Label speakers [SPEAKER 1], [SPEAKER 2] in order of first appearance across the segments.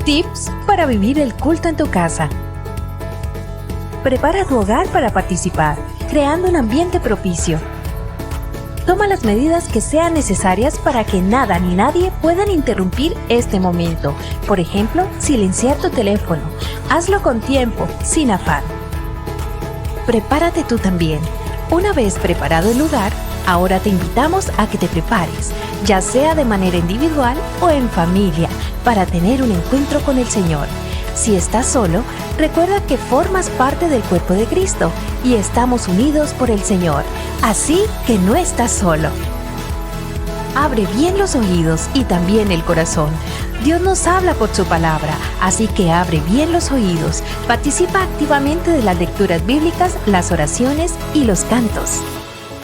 [SPEAKER 1] Tips para vivir el culto en tu casa. Prepara tu hogar para participar, creando un ambiente propicio. Toma las medidas que sean necesarias para que nada ni nadie puedan interrumpir este momento. Por ejemplo, silenciar tu teléfono. Hazlo con tiempo, sin afán. Prepárate tú también. Una vez preparado el lugar, ahora te invitamos a que te prepares, ya sea de manera individual o en familia, para tener un encuentro con el Señor. Si estás solo, recuerda que formas parte del cuerpo de Cristo y estamos unidos por el Señor, así que no estás solo. Abre bien los oídos y también el corazón. Dios nos habla por su palabra, así que abre bien los oídos. Participa activamente de las lecturas bíblicas, las oraciones y los cantos.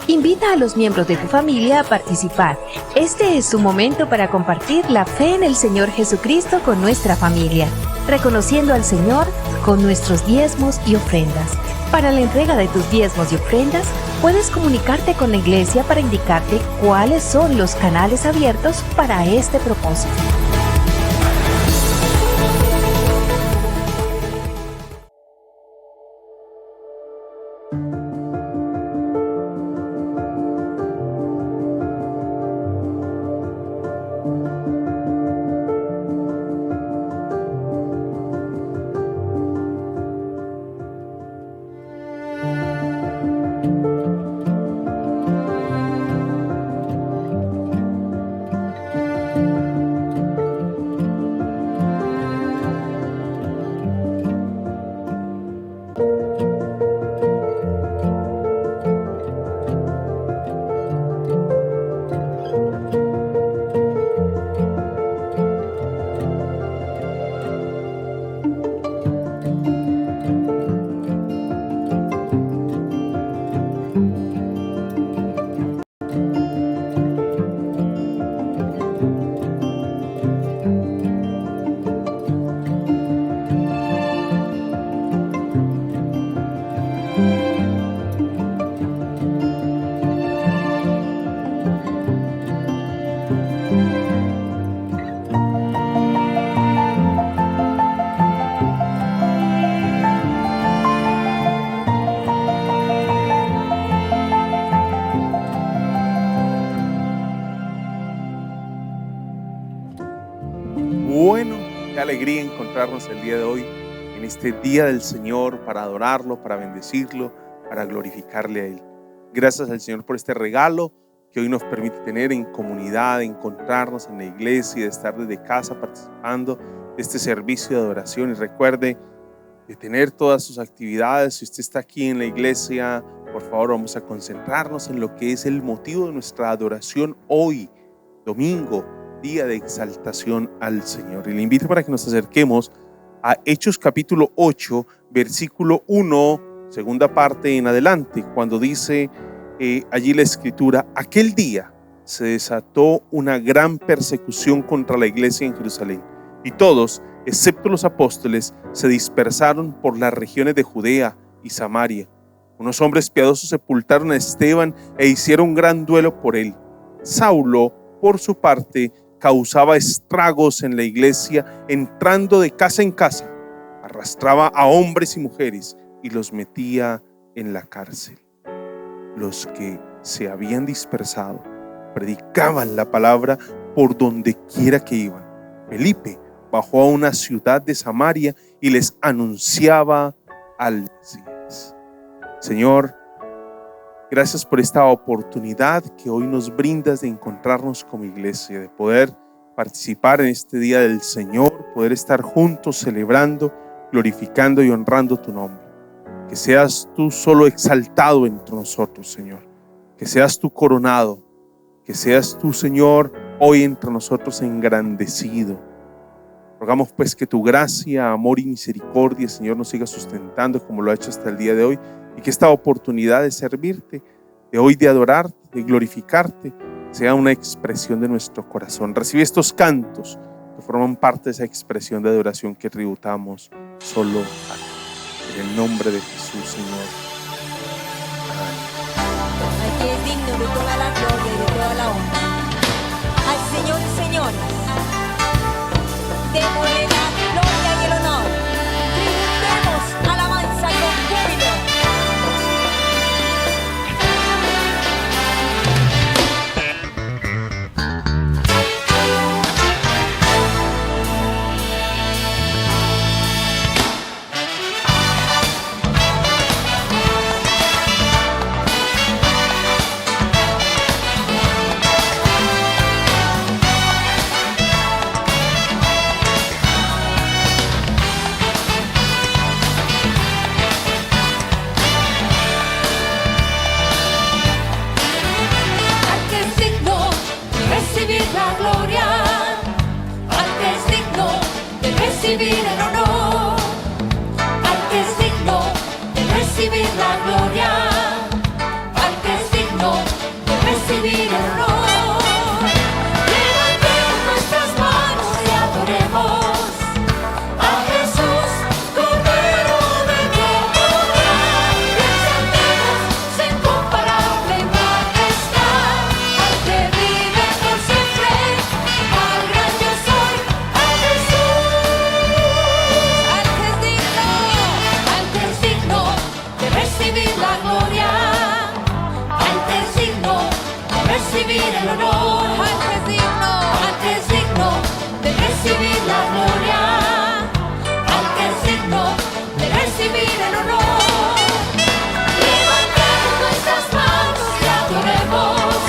[SPEAKER 1] Invita a los miembros de tu familia a participar. Este es su momento para compartir la fe en el Señor Jesucristo con nuestra familia, reconociendo al Señor con nuestros diezmos y ofrendas. Para la entrega de tus diezmos y ofrendas, puedes comunicarte con la iglesia para indicarte cuáles son los canales abiertos para este propósito.
[SPEAKER 2] Bueno, qué alegría encontrarnos el día de hoy, en este día del Señor, para adorarlo, para bendecirlo, para glorificarle a Él. Gracias al Señor por este regalo que hoy nos permite tener en comunidad, de encontrarnos en la iglesia, de estar desde casa participando de este servicio de adoración. Y recuerde de tener todas sus actividades. Si usted está aquí en la iglesia, por favor, vamos a concentrarnos en lo que es el motivo de nuestra adoración hoy, domingo, día de exaltación al Señor. Y le invito para que nos acerquemos a Hechos capítulo 8, versículo 1, segunda parte en adelante, cuando dice allí la escritura: aquel día se desató una gran persecución contra la iglesia en Jerusalén, y todos, excepto los apóstoles, se dispersaron por las regiones de Judea y Samaria. Unos hombres piadosos sepultaron a Esteban e hicieron un gran duelo por él. Saulo, por su parte, causaba estragos en la iglesia, entrando de casa en casa, arrastraba a hombres y mujeres y los metía en la cárcel. Los que se habían dispersado predicaban la palabra por donde quiera que iban. Felipe bajó a una ciudad de Samaria y les anunciaba al Mesías. Señor, gracias por esta oportunidad que hoy nos brindas de encontrarnos como iglesia, de poder participar en este día del Señor, poder estar juntos celebrando, glorificando y honrando tu nombre. Que seas tú solo exaltado entre nosotros, Señor. Que seas tú coronado. Que seas tú, Señor, hoy entre nosotros engrandecido. Rogamos pues que tu gracia, amor y misericordia, Señor, nos siga sustentando como lo ha hecho hasta el día de hoy. Y que esta oportunidad de servirte, de hoy de adorarte, de glorificarte, sea una expresión de nuestro corazón. Recibe estos cantos que forman parte de esa expresión de adoración que tributamos solo a ti. En el nombre de Jesús, Señor. Amén.
[SPEAKER 3] Aquí es digno de toda la gloria y de toda la honra. Al Señor y señores, démosle la gloria.
[SPEAKER 4] recibir el honor, al que es digno de recibir la gloria, al que es digno de recibir el honor. Levantemos nuestras manos y adoremos a Jesús, Cordero de Dios, y exaltemos su incomparable majestad, al que vive por siempre, al gran yo soy, a Jesús, al que es digno de recibir la gloria, al que es digno de recibir el honor, al que es digno de recibir la gloria, al que es digno de recibir el honor. Levantemos nuestras manos y adoremos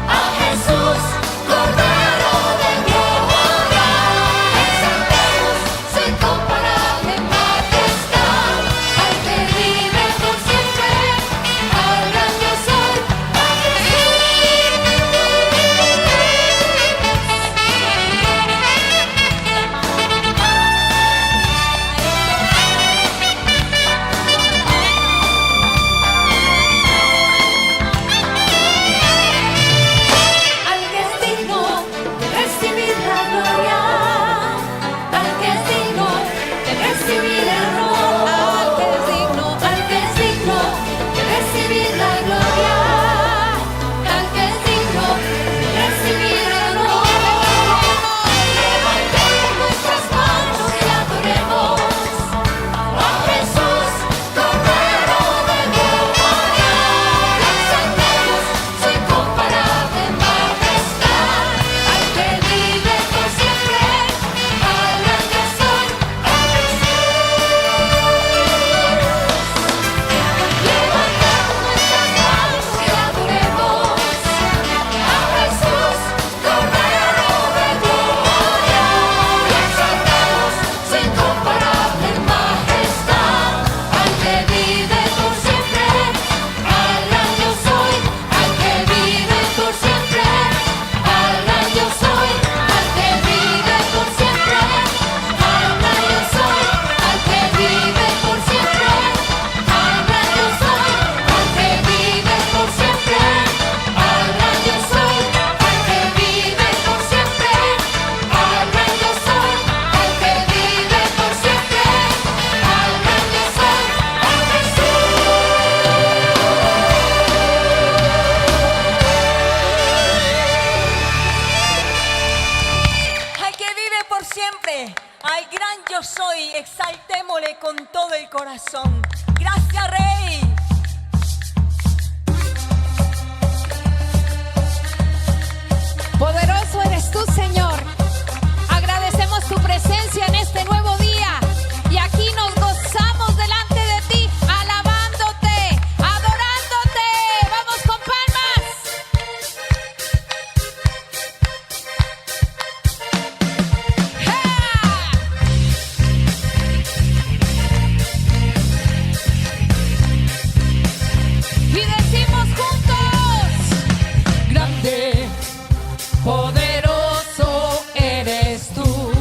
[SPEAKER 4] a Jesús, Cordero de gloria, exaltemos su incomparable majestad, al que vive por siempre, al gran yo soy, a al que es digno de recibir la gloria, al que es digno de recibir el honor, al que es digno de recibir la gloria, al que es digno de recibir el honor. Levantemos nuestras manos y adoremos a Jesús, Cordero de gloria, y exaltemos su incomparable majestad, al que vive por siempre, al gran yo soy, a Jesús. Levantemos nuestras manos y adoremos a Jesús, Cordero de gloria, y exaltemos su incomparable majestad, al que vive por siempre, al gran yo soy, al que vive por siempre, al gran yo soy, al que vive por siempre, al gran yo soy, al que vive por siempre, al gran yo soy, al que vive por siempre, al gran yo soy, al que vive por siempre, al gran yo soy, al que vive por siempre, al gran yo soy, a
[SPEAKER 3] Al que vive por siempre, al gran yo soy, exaltémosle con todo el corazón. Gracias, Rey.
[SPEAKER 5] Poderoso eres tú, Señor. Agradecemos tu presencia en este nuevo día. Y aquí nos gozamos delante de ti, alabándote, adorándote. Vamos con palmas. ¡Ja! Y decimos juntos: grande, poderoso eres tú,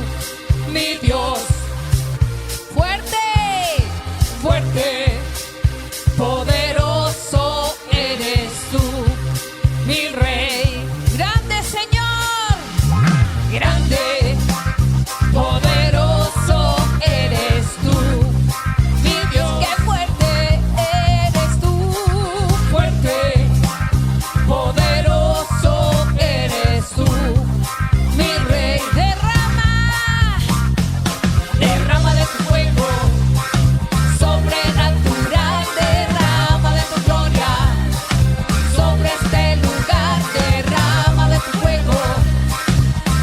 [SPEAKER 5] mi Dios. Fuerte, fuerte, poderoso eres tú, mi Rey. Grande, Señor, grande, poderoso eres tú, mi Dios. Qué fuerte eres tú, fuerte, poderoso eres tú, mi Rey. Derrama de tu fuego sobrenatural, derrama de tu gloria sobre este lugar, derrama de tu fuego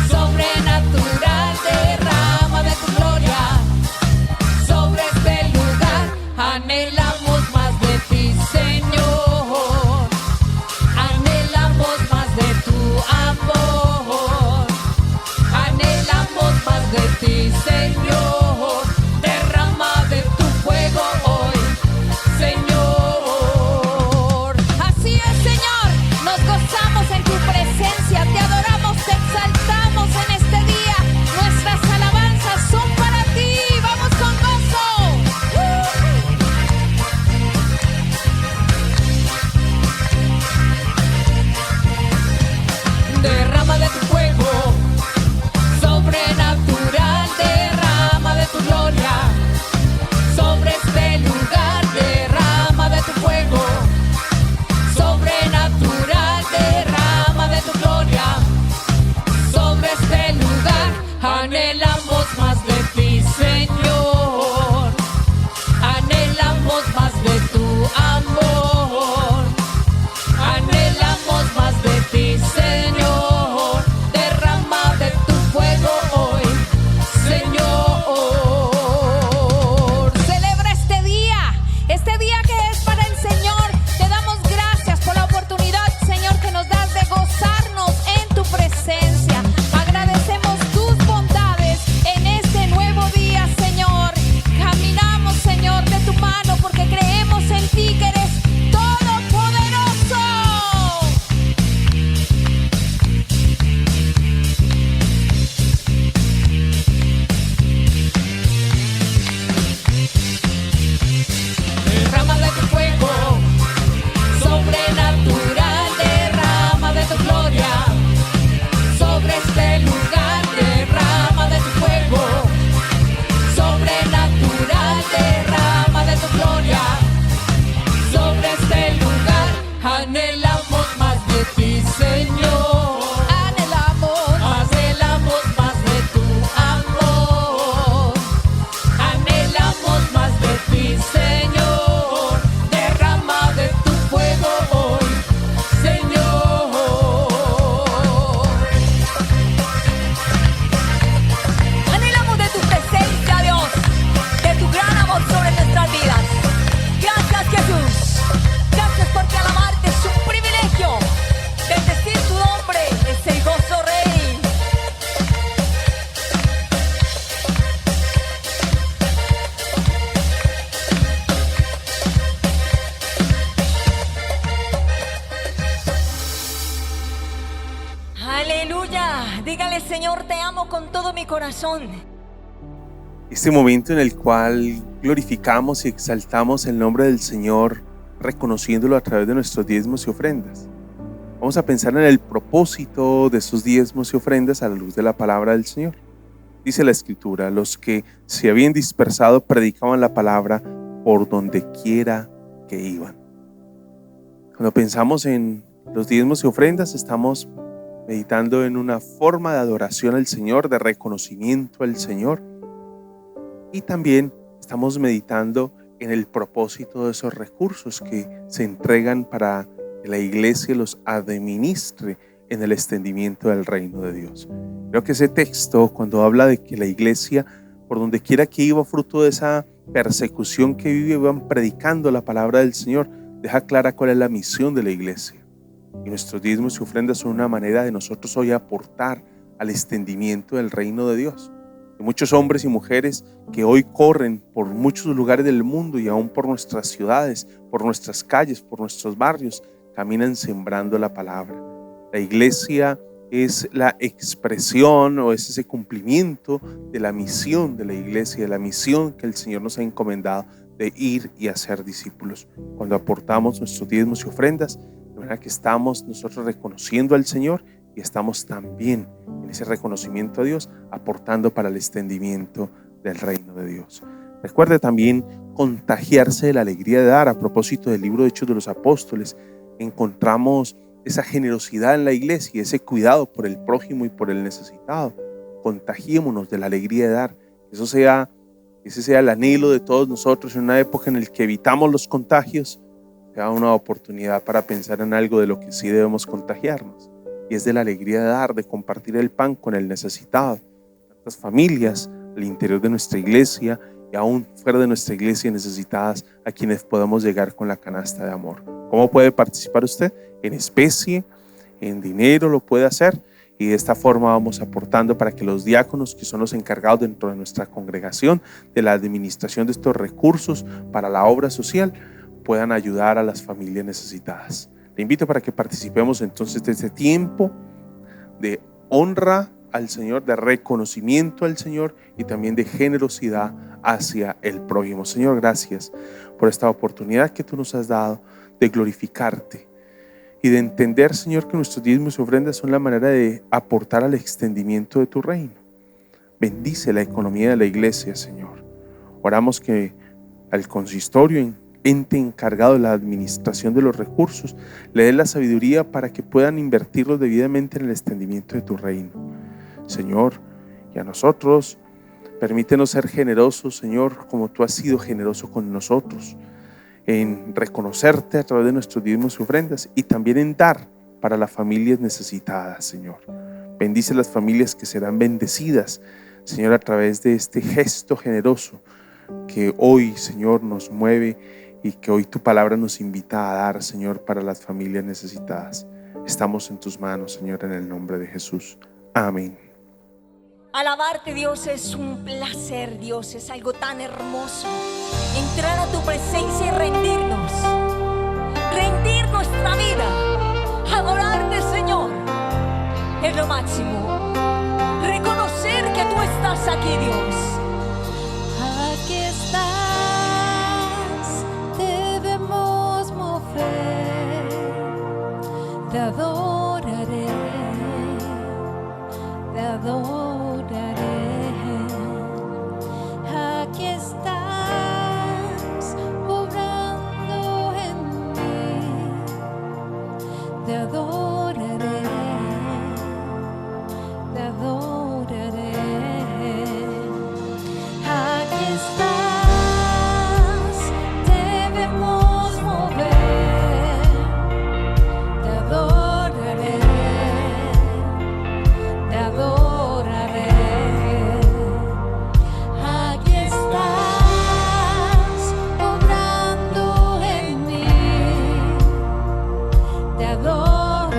[SPEAKER 5] sobrenatural, derrama de tu gloria sobre este lugar. Anhelamos más de ti, Señor, anhelamos Anhelamos más de ti, Señor. Anhelamos más de tu amor. Anhelamos más de ti, Señor. Derrama de tu fuego hoy, Señor. Celebra este día que es para el Señor. Te damos gracias por la oportunidad, Señor, que nos das de gozarnos en tu presencia. Agradecemos tus bondades en este nuevo día, Señor. Caminamos, Señor, de tu mano porque creemos en ti, que eres todopoderoso. Derrama de tu fuego sobrenatural, derrama de tu gloria sobre este lugar, derrama de tu fuego sobrenatural, derrama de tu gloria sobre este lugar. Anhelamos más de ti, Señor. Anhelamos más de tu amor. Anhelamos más de ti, Señor. Derrama de tu fuego hoy, Señor.
[SPEAKER 3] Anhelamos de tu presencia, Dios, de tu gran amor sobre nuestras vidas. Gracias, Jesús. Gracias porque alabarte es un privilegio. Bendecir tu nombre es el gozo, Rey. Aleluya. Dígale, Señor, te amo con todo mi corazón.
[SPEAKER 2] Este momento en el cual glorificamos y exaltamos el nombre del Señor, reconociéndolo a través de nuestros diezmos y ofrendas. Vamos a pensar en el propósito de esos diezmos y ofrendas a la luz de la palabra del Señor. Dice la Escritura: los que se habían dispersado predicaban la palabra por donde quiera que iban. Cuando pensamos en los diezmos y ofrendas, estamos meditando en una forma de adoración al Señor, de reconocimiento al Señor, y también estamos meditando en el propósito de esos recursos que se entregan para que la iglesia los administre en el extendimiento del reino de Dios. Creo que ese texto, cuando habla de que la iglesia, por donde quiera que iba, fruto de esa persecución que vive, iban predicando la palabra del Señor, deja clara cuál es la misión de la iglesia. Y nuestros diezmos y ofrendas son una manera de nosotros hoy aportar al extendimiento del reino de Dios. Hay muchos hombres y mujeres que hoy corren por muchos lugares del mundo y aún por nuestras ciudades, por nuestras calles, por nuestros barrios, caminan sembrando la palabra. La iglesia es la expresión o es ese cumplimiento de la misión de la iglesia, de la misión que el Señor nos ha encomendado de ir y hacer discípulos. Cuando aportamos nuestros diezmos y ofrendas, de manera que estamos nosotros reconociendo al Señor y estamos también en ese reconocimiento a Dios aportando para el extendimiento del reino de Dios. Recuerde también contagiarse de la alegría de dar. A propósito del libro de Hechos de los Apóstoles, encontramos esa generosidad en la iglesia, ese cuidado por el prójimo y por el necesitado. Contagiémonos de la alegría de dar. Ese sea el anhelo de todos nosotros en una época en la que evitamos los contagios. Sea una oportunidad para pensar en algo de lo que sí debemos contagiarnos, y es de la alegría de dar, de compartir el pan con el necesitado. Tantas familias al interior de nuestra iglesia y aún fuera de nuestra iglesia necesitadas, a quienes podamos llegar con la canasta de amor. ¿Cómo puede participar usted? En especie, en dinero lo puede hacer, y de esta forma vamos aportando para que los diáconos, que son los encargados dentro de nuestra congregación de la administración de estos recursos para la obra social, puedan ayudar a las familias necesitadas. Le invito para que participemos entonces de este tiempo de honra al Señor, de reconocimiento al Señor y también de generosidad hacia el prójimo. Señor, gracias por esta oportunidad que tú nos has dado de glorificarte y de entender, Señor, que nuestros diezmos y ofrendas son la manera de aportar al extendimiento de tu reino. Bendice la economía de la iglesia, Señor. Oramos que al consistorio, ente encargado de la administración de los recursos, le dé la sabiduría para que puedan invertirlos debidamente en el extendimiento de tu reino. Señor, Y a nosotros, permítenos ser generosos, Señor, como tú has sido generoso con nosotros, en reconocerte a través de nuestros diezmos y ofrendas y también en dar para las familias necesitadas, Señor. Bendice las familias que serán bendecidas, Señor, a través de este gesto generoso que hoy, Señor, nos mueve y que hoy tu palabra nos invita a dar, Señor, para las familias necesitadas. Estamos en tus manos, Señor, en el nombre de Jesús. Amén.
[SPEAKER 3] Alabarte, Dios, es un placer, Dios, es algo tan hermoso. Entrar a tu presencia y rendirnos. Rendir nuestra vida. Adorarte, Señor, es lo máximo. Reconocer que tú estás aquí, Dios.
[SPEAKER 5] Aquí estás, debemos mover, te adoraré, te adoraré. Aquí estás, obrando en mí, te adoraré, te adoraré. Aquí estás, debemos mover, te adoraré, te adoraré. Aquí estás, obrando en mí, te adoraré.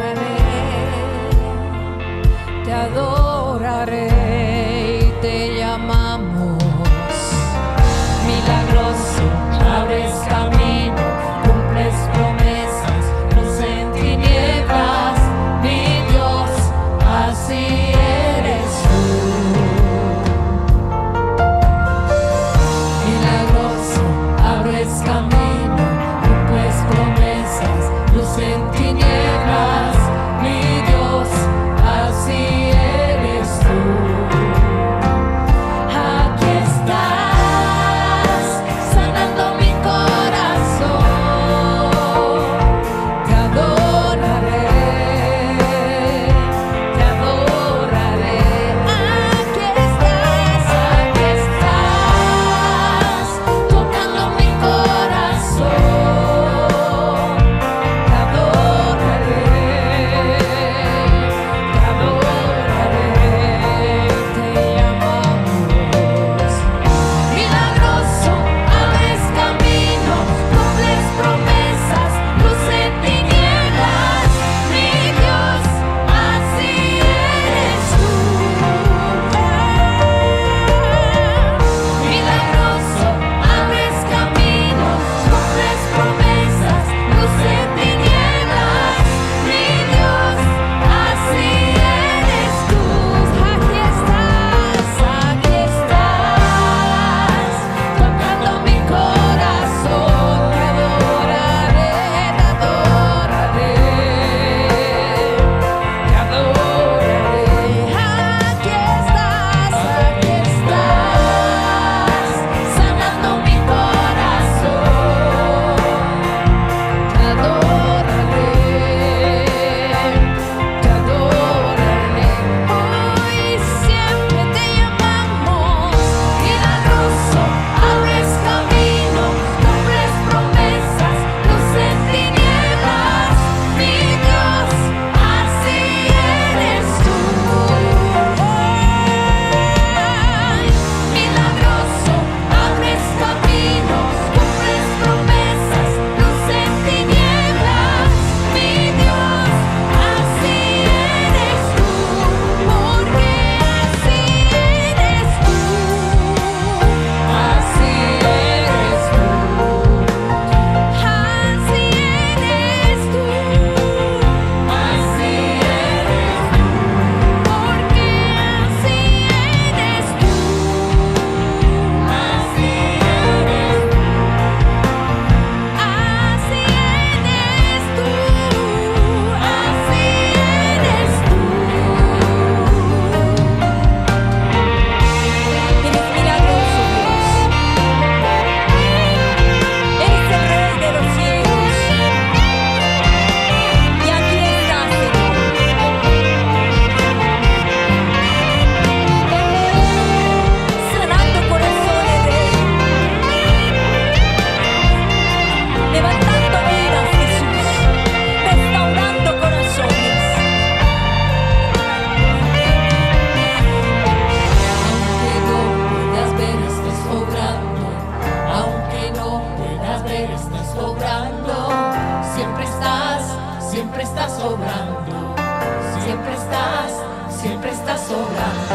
[SPEAKER 4] siempre estás sobrando.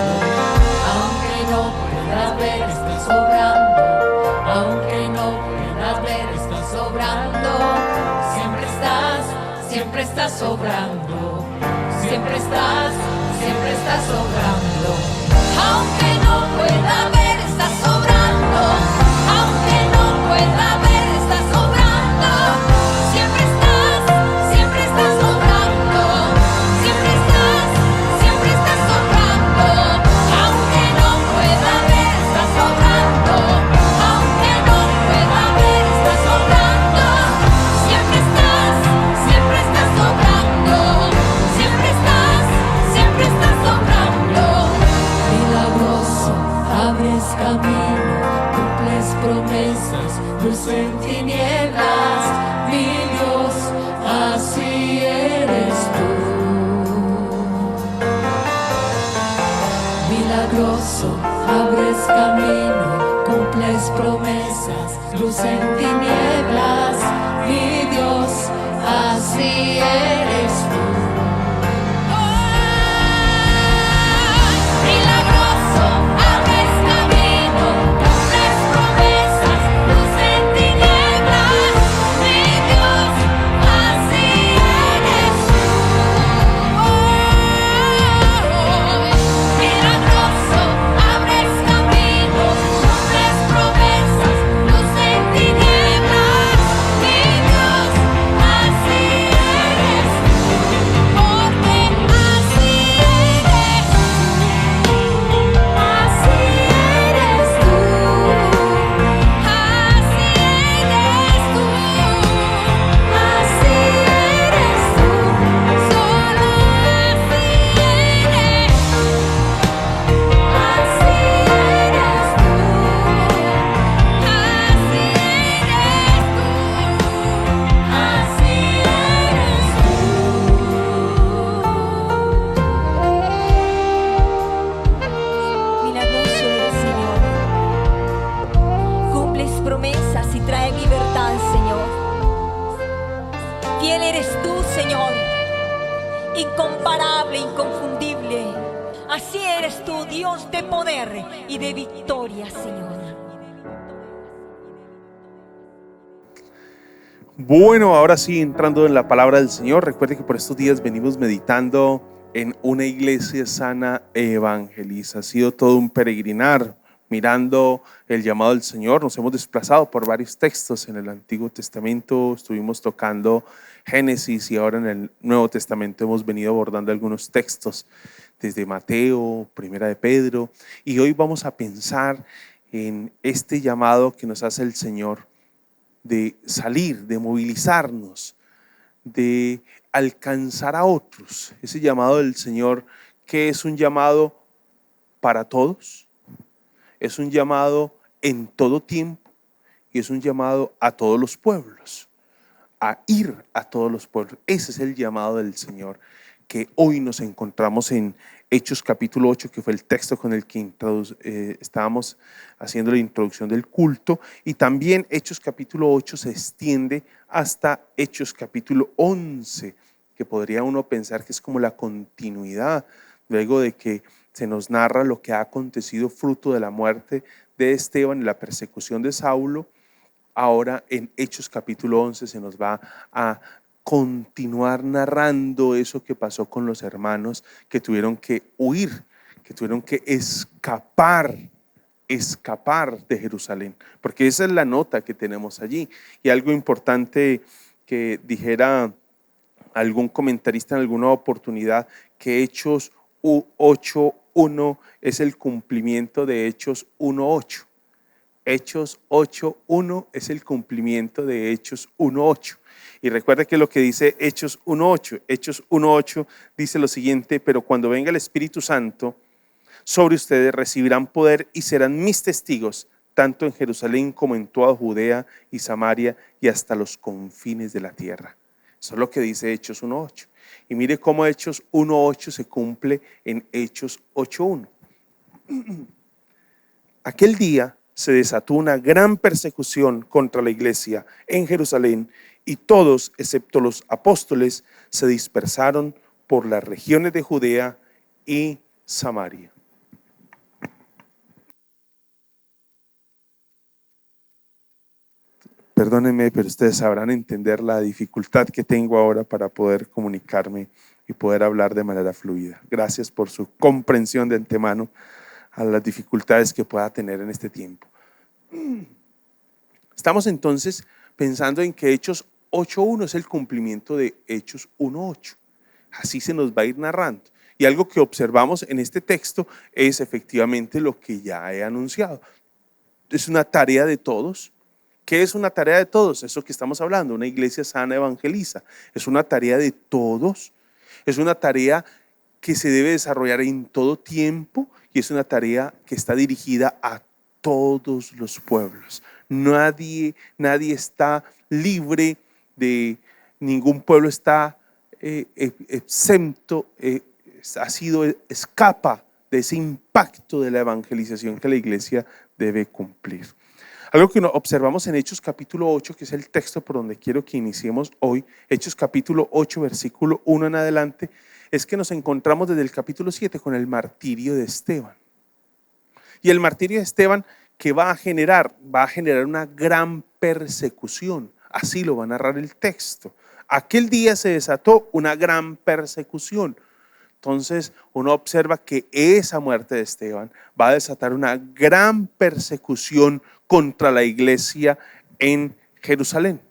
[SPEAKER 4] Aunque no puedas ver, estás sobrando. Aunque no puedas ver, estás sobrando. Siempre estás sobrando. Siempre estás sobrando. Aunque no pueda ver, estás sobrando. Aunque no pueda ver, estás sobrando. Siempre estás sobrando. Siempre estás sobrando. Aunque no pueda ver, estás sobrando. Aunque no pueda ver, estás sobrando. Siempre estás sobrando. Siempre estás sobrando. Milagroso, abres camino, cumples promesas, luz en tinieblas, mi Dios, así eres tú. Milagroso, abres camino, cumples promesas, luz en tinieblas, mi Dios, así eres tú. Milagroso, abres camino, cumples promesas, luz en tinieblas, mi Dios, así eres tú. Milagroso, abres camino, cumples promesas, luz en tinieblas, mi Dios, así eres tú. Porque así eres tú. Así eres tú, así eres tú, así eres tú, solo así eres, así eres tú, así
[SPEAKER 3] Milagroso eres, Señor. Cumples promesas y trae libertad, Señor. Fiel eres tú, Señor. Incomparable, inconfundible. Así eres tú, Dios de poder y de victoria, Señor.
[SPEAKER 2] Bueno, ahora sí, entrando en la palabra del Señor, recuerde que por estos días venimos meditando en una iglesia sana e evangeliza. Ha sido todo un peregrinar, mirando el llamado del Señor. Nos hemos desplazado por varios textos en el Antiguo Testamento, estuvimos tocando Génesis y ahora en el Nuevo Testamento hemos venido abordando algunos textos desde Mateo, Primera de Pedro, y hoy vamos a pensar en este llamado que nos hace el Señor de salir, de movilizarnos, de alcanzar a otros. Ese llamado del Señor, que es un llamado para todos, es un llamado en todo tiempo y es un llamado a todos los pueblos, a ir a todos los pueblos. Ese es el llamado del Señor, que hoy nos encontramos en Hechos capítulo 8, que fue el texto con el que estábamos haciendo la introducción del culto, y también Hechos capítulo 8 se extiende hasta Hechos capítulo 11, que podría uno pensar que es como la continuidad, luego de que se nos narra lo que ha acontecido fruto de la muerte de Esteban y la persecución de Saulo. Ahora en Hechos capítulo 11 se nos va a continuar narrando eso que pasó con los hermanos que tuvieron que huir, que tuvieron que escapar de Jerusalén, porque esa es la nota que tenemos allí. Y algo importante que dijera algún comentarista en alguna oportunidad, que Hechos 8:1 es el cumplimiento de Hechos 1:8. Hechos 8:1 es el cumplimiento de Hechos 1:8. Y recuerda que lo que dice Hechos 1:8, Hechos 1:8 dice lo siguiente: pero cuando venga el Espíritu Santo sobre ustedes, recibirán poder y serán mis testigos, tanto en Jerusalén como en toda Judea y Samaria y hasta los confines de la tierra. Eso es lo que dice Hechos 1:8. Y mire cómo Hechos 1:8 se cumple en Hechos 8:1. Aquel día se desató una gran persecución contra la iglesia en Jerusalén, y todos, excepto los apóstoles, se dispersaron por las regiones de Judea y Samaria. Perdónenme, pero ustedes sabrán entender la dificultad que tengo ahora para poder comunicarme y poder hablar de manera fluida. Gracias por su comprensión de antemano a las dificultades que pueda tener en este tiempo. Estamos entonces pensando en que Hechos 8.1 es el cumplimiento de Hechos 1.8. Así se nos va a ir narrando. Y algo que observamos en este texto es efectivamente lo que ya he anunciado. Es una tarea de todos. ¿Qué es una tarea de todos? Eso que estamos hablando, una iglesia sana evangeliza. Es una tarea de todos. Es una tarea que se debe desarrollar en todo tiempo y es una tarea que está dirigida a todos los pueblos. Nadie está libre de, ningún pueblo está exento, escapa de ese impacto de la evangelización que la iglesia debe cumplir. Algo que observamos en Hechos capítulo 8, que es el texto por donde quiero que iniciemos hoy, Hechos capítulo 8, versículo 1 en adelante, es que nos encontramos desde el capítulo 7 con el martirio de Esteban. Y el martirio de Esteban que va a generar una gran persecución. Así lo va a narrar el texto. Aquel día se desató una gran persecución. Entonces uno observa que esa muerte de Esteban va a desatar una gran persecución contra la iglesia en Jerusalén.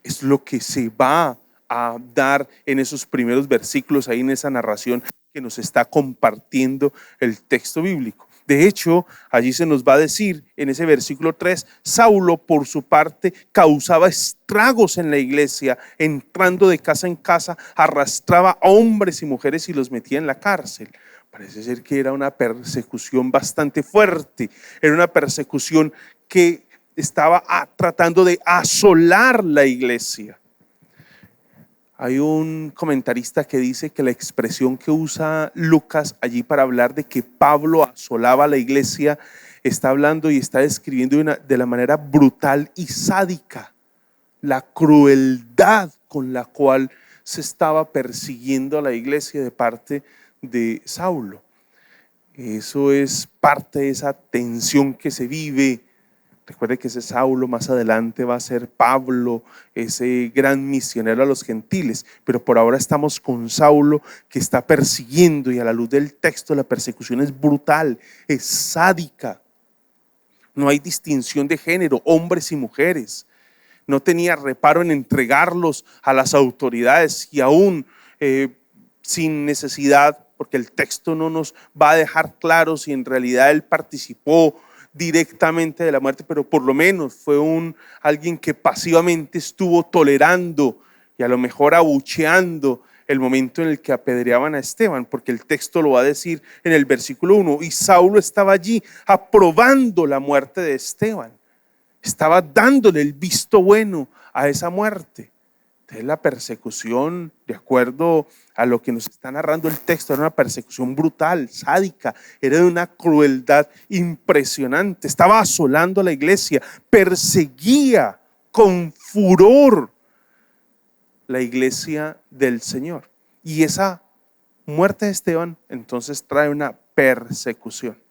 [SPEAKER 2] Es lo que se va a dar en esos primeros versículos, ahí en esa narración que nos está compartiendo el texto bíblico. De hecho, allí se nos va a decir en ese versículo 3, Saulo por su parte causaba estragos en la iglesia, entrando de casa en casa, arrastraba a hombres y mujeres y los metía en la cárcel. Parece ser que era una persecución bastante fuerte, era una persecución que estaba tratando de asolar la iglesia. Hay un comentarista que dice que la expresión que usa Lucas allí para hablar de que Pablo asolaba la iglesia, está hablando y está describiendo de la manera brutal y sádica la crueldad con la cual se estaba persiguiendo a la iglesia de parte de Saulo. Eso es parte de esa tensión que se vive. Recuerde que ese Saulo más adelante va a ser Pablo, ese gran misionero a los gentiles, pero por ahora estamos con Saulo que está persiguiendo, y a la luz del texto la persecución es brutal, es sádica. No hay distinción de género, hombres y mujeres. No tenía reparo en entregarlos a las autoridades y aún sin necesidad, porque el texto no nos va a dejar claro si en realidad él participó directamente de la muerte, pero por lo menos fue alguien que pasivamente estuvo tolerando y a lo mejor abucheando el momento en el que apedreaban a Esteban, porque el texto lo va a decir en el versículo 1, y Saulo estaba allí aprobando la muerte de Esteban, estaba dándole el visto bueno a esa muerte. Entonces la persecución, de acuerdo a lo que nos está narrando el texto, era una persecución brutal, sádica, era de una crueldad impresionante. Estaba asolando a la iglesia, perseguía con furor la iglesia del Señor. Y esa muerte de Esteban entonces trae una persecución.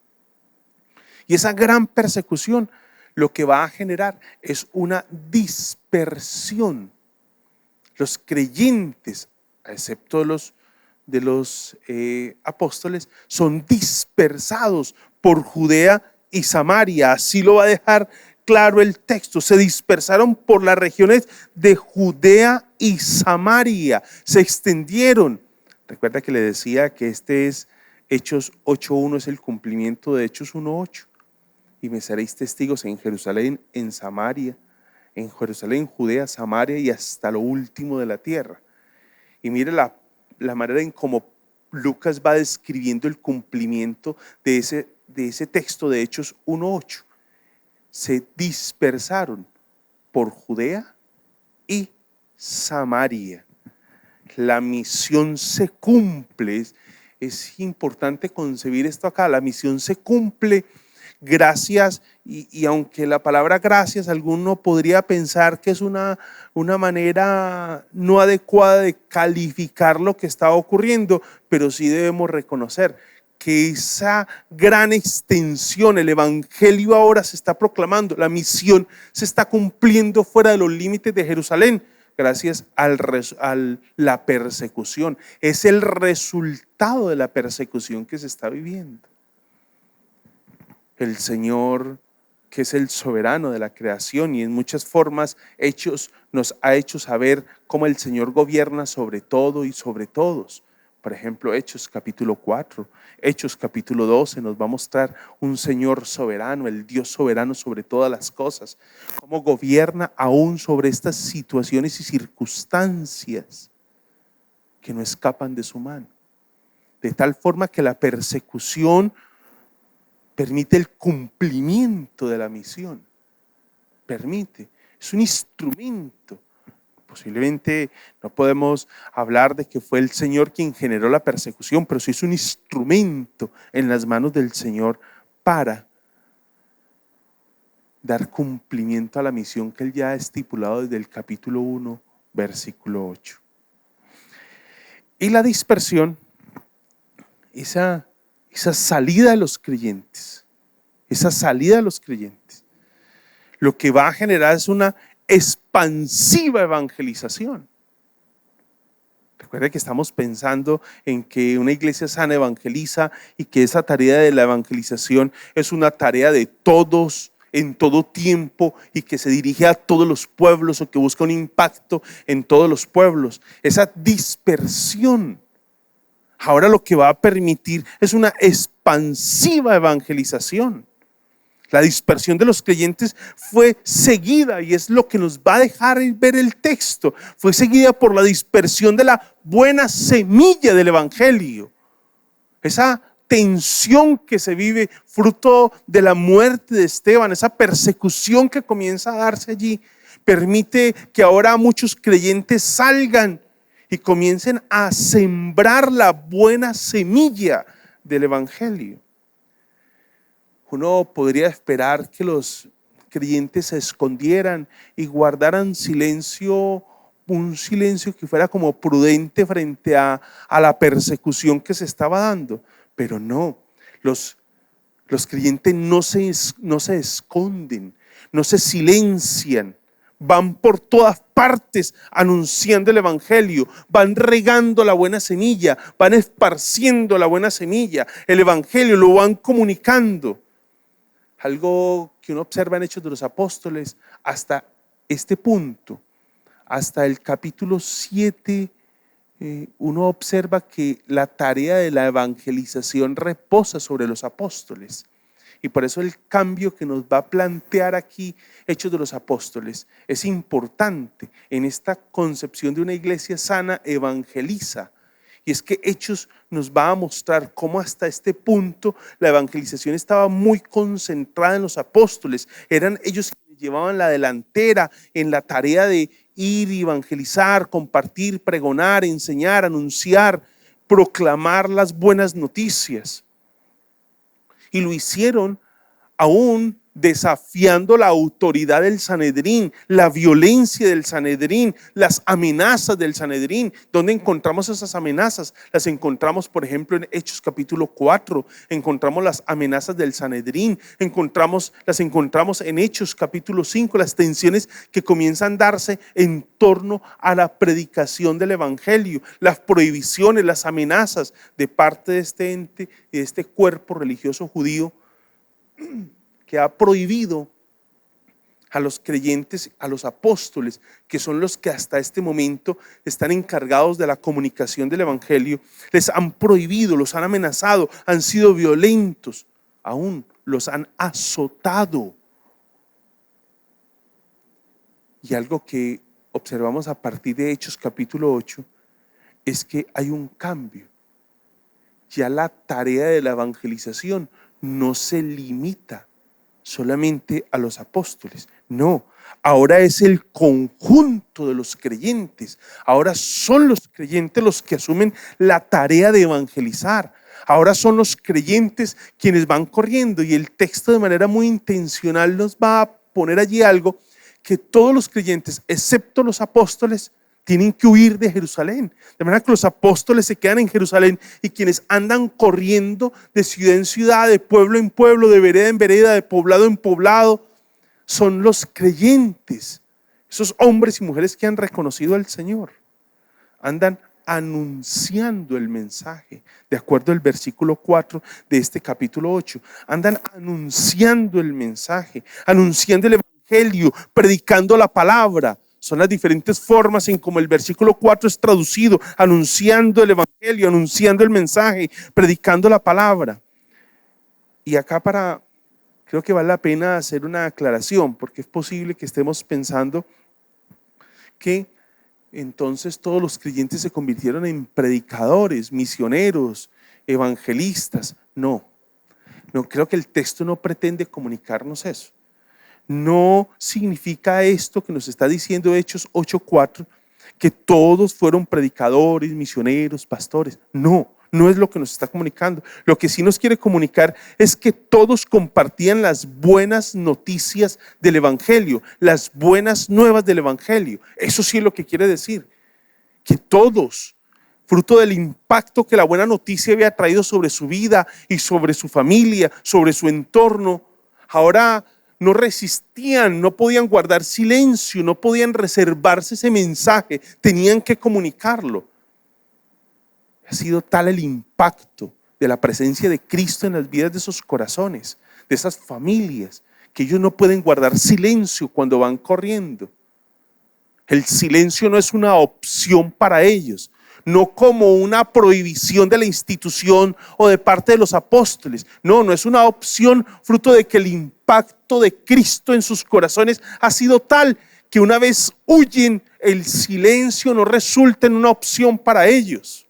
[SPEAKER 2] Y esa gran persecución lo que va a generar es una dispersión. Los creyentes, excepto de los apóstoles, son dispersados por Judea y Samaria. Así lo va a dejar claro el texto. Se dispersaron por las regiones de Judea y Samaria. Se extendieron. Recuerda que le decía que este es Hechos 8.1, es el cumplimiento de Hechos 1.8. Y me seréis testigos en Jerusalén, en Samaria, en Jerusalén, Judea, Samaria y hasta lo último de la tierra. Y mire la manera en cómo Lucas va describiendo el cumplimiento de ese texto de Hechos 1.8. Se dispersaron por Judea y Samaria. La misión se cumple. Es importante concebir esto acá. La misión se cumple gracias, y aunque la palabra gracias alguno podría pensar que es una manera no adecuada de calificar lo que está ocurriendo, pero sí debemos reconocer que esa gran extensión, el evangelio ahora se está proclamando, la misión se está cumpliendo fuera de los límites de Jerusalén, gracias a la persecución. Es el resultado de la persecución que se está viviendo. El Señor, que es el soberano de la creación y en muchas formas nos ha hecho saber cómo el Señor gobierna sobre todo y sobre todos. Por ejemplo, Hechos capítulo 4, Hechos capítulo 12 nos va a mostrar un Señor soberano, el Dios soberano sobre todas las cosas, cómo gobierna aún sobre estas situaciones y circunstancias que no escapan de su mano. De tal forma que la persecución permite el cumplimiento de la misión. Es un instrumento. Posiblemente no podemos hablar de que fue el Señor quien generó la persecución, pero sí es un instrumento en las manos del Señor para dar cumplimiento a la misión que Él ya ha estipulado desde el capítulo 1, versículo 8. Y la dispersión, esa salida de los creyentes, lo que va a generar es una expansiva evangelización. Recuerde que estamos pensando en que una iglesia sana evangeliza y que esa tarea de la evangelización es una tarea de todos en todo tiempo y que se dirige a todos los pueblos o que busca un impacto en todos los pueblos. Esa dispersión ahora lo que va a permitir es una expansiva evangelización. La dispersión de los creyentes fue seguida, y es lo que nos va a dejar ver el texto, fue seguida por la dispersión de la buena semilla del evangelio. Esa tensión que se vive fruto de la muerte de Esteban, esa persecución que comienza a darse allí, permite que ahora muchos creyentes salgan y comiencen a sembrar la buena semilla del evangelio. Uno podría esperar que los creyentes se escondieran y guardaran silencio, un silencio que fuera como prudente frente a la persecución que se estaba dando, pero no, los creyentes no se esconden, no se silencian, van por todas partes anunciando el evangelio, van regando la buena semilla, van esparciendo la buena semilla, el evangelio lo van comunicando. Algo que uno observa en Hechos de los Apóstoles hasta este punto, hasta el capítulo 7, uno observa que la tarea de la evangelización reposa sobre los apóstoles. Y por eso el cambio que nos va a plantear aquí Hechos de los Apóstoles es importante en esta concepción de una iglesia sana evangeliza. Y es que Hechos nos va a mostrar cómo hasta este punto la evangelización estaba muy concentrada en los apóstoles. Eran ellos quienes llevaban la delantera en la tarea de ir y evangelizar, compartir, pregonar, enseñar, anunciar, proclamar las buenas noticias. Y lo hicieron aún desafiando la autoridad del Sanedrín, la violencia del Sanedrín, las amenazas del Sanedrín. ¿Dónde encontramos esas amenazas? Las encontramos, por ejemplo, en Hechos capítulo 4, encontramos las amenazas del Sanedrín, las encontramos en Hechos capítulo 5, las tensiones que comienzan a darse en torno a la predicación del evangelio, las prohibiciones, las amenazas de parte de este ente y de este cuerpo religioso judío que ha prohibido a los creyentes, a los apóstoles, que son los que hasta este momento están encargados de la comunicación del evangelio, les han prohibido, los han amenazado, han sido violentos, aún los han azotado. Y algo que observamos a partir de Hechos capítulo 8 es que hay un cambio. Ya la tarea de la evangelización no se limita solamente a los apóstoles, No, ahora es el conjunto de los creyentes. Ahora son los creyentes los que asumen la tarea de evangelizar. Ahora son los creyentes quienes van corriendo, y el texto de manera muy intencional nos va a poner allí algo que todos los creyentes, excepto los apóstoles, tienen que huir de Jerusalén. De manera que los apóstoles se quedan en Jerusalén, y quienes andan corriendo de ciudad en ciudad, de pueblo en pueblo, de vereda en vereda, de poblado en poblado, son los creyentes, esos hombres y mujeres que han reconocido al Señor. Andan anunciando el mensaje, de acuerdo al versículo 4 de este capítulo 8. Andan anunciando el mensaje, anunciando el evangelio, predicando la palabra. Son las diferentes formas en como el versículo 4 es traducido: anunciando el evangelio, anunciando el mensaje, predicando la palabra. Y acá creo que vale la pena hacer una aclaración, porque es posible que estemos pensando que entonces todos los creyentes se convirtieron en predicadores, misioneros, evangelistas. No, creo que el texto no pretende comunicarnos eso. No significa esto que nos está diciendo Hechos 8:4, que todos fueron predicadores, misioneros, pastores. No es lo que nos está comunicando. Lo que sí nos quiere comunicar es que todos compartían las buenas noticias del evangelio, las buenas nuevas del evangelio. Eso sí es lo que quiere decir, que todos, fruto del impacto que la buena noticia había traído sobre su vida y sobre su familia, sobre su entorno, ahora no resistían, no podían guardar silencio, no podían reservarse ese mensaje, tenían que comunicarlo. Ha sido tal el impacto de la presencia de Cristo en las vidas de esos corazones, de esas familias, que ellos no pueden guardar silencio cuando van corriendo. El silencio no es una opción para ellos, no como una prohibición de la institución o de parte de los apóstoles. No es una opción fruto de que el impacto de Cristo en sus corazones ha sido tal que una vez huyen, el silencio no resulta en una opción para ellos.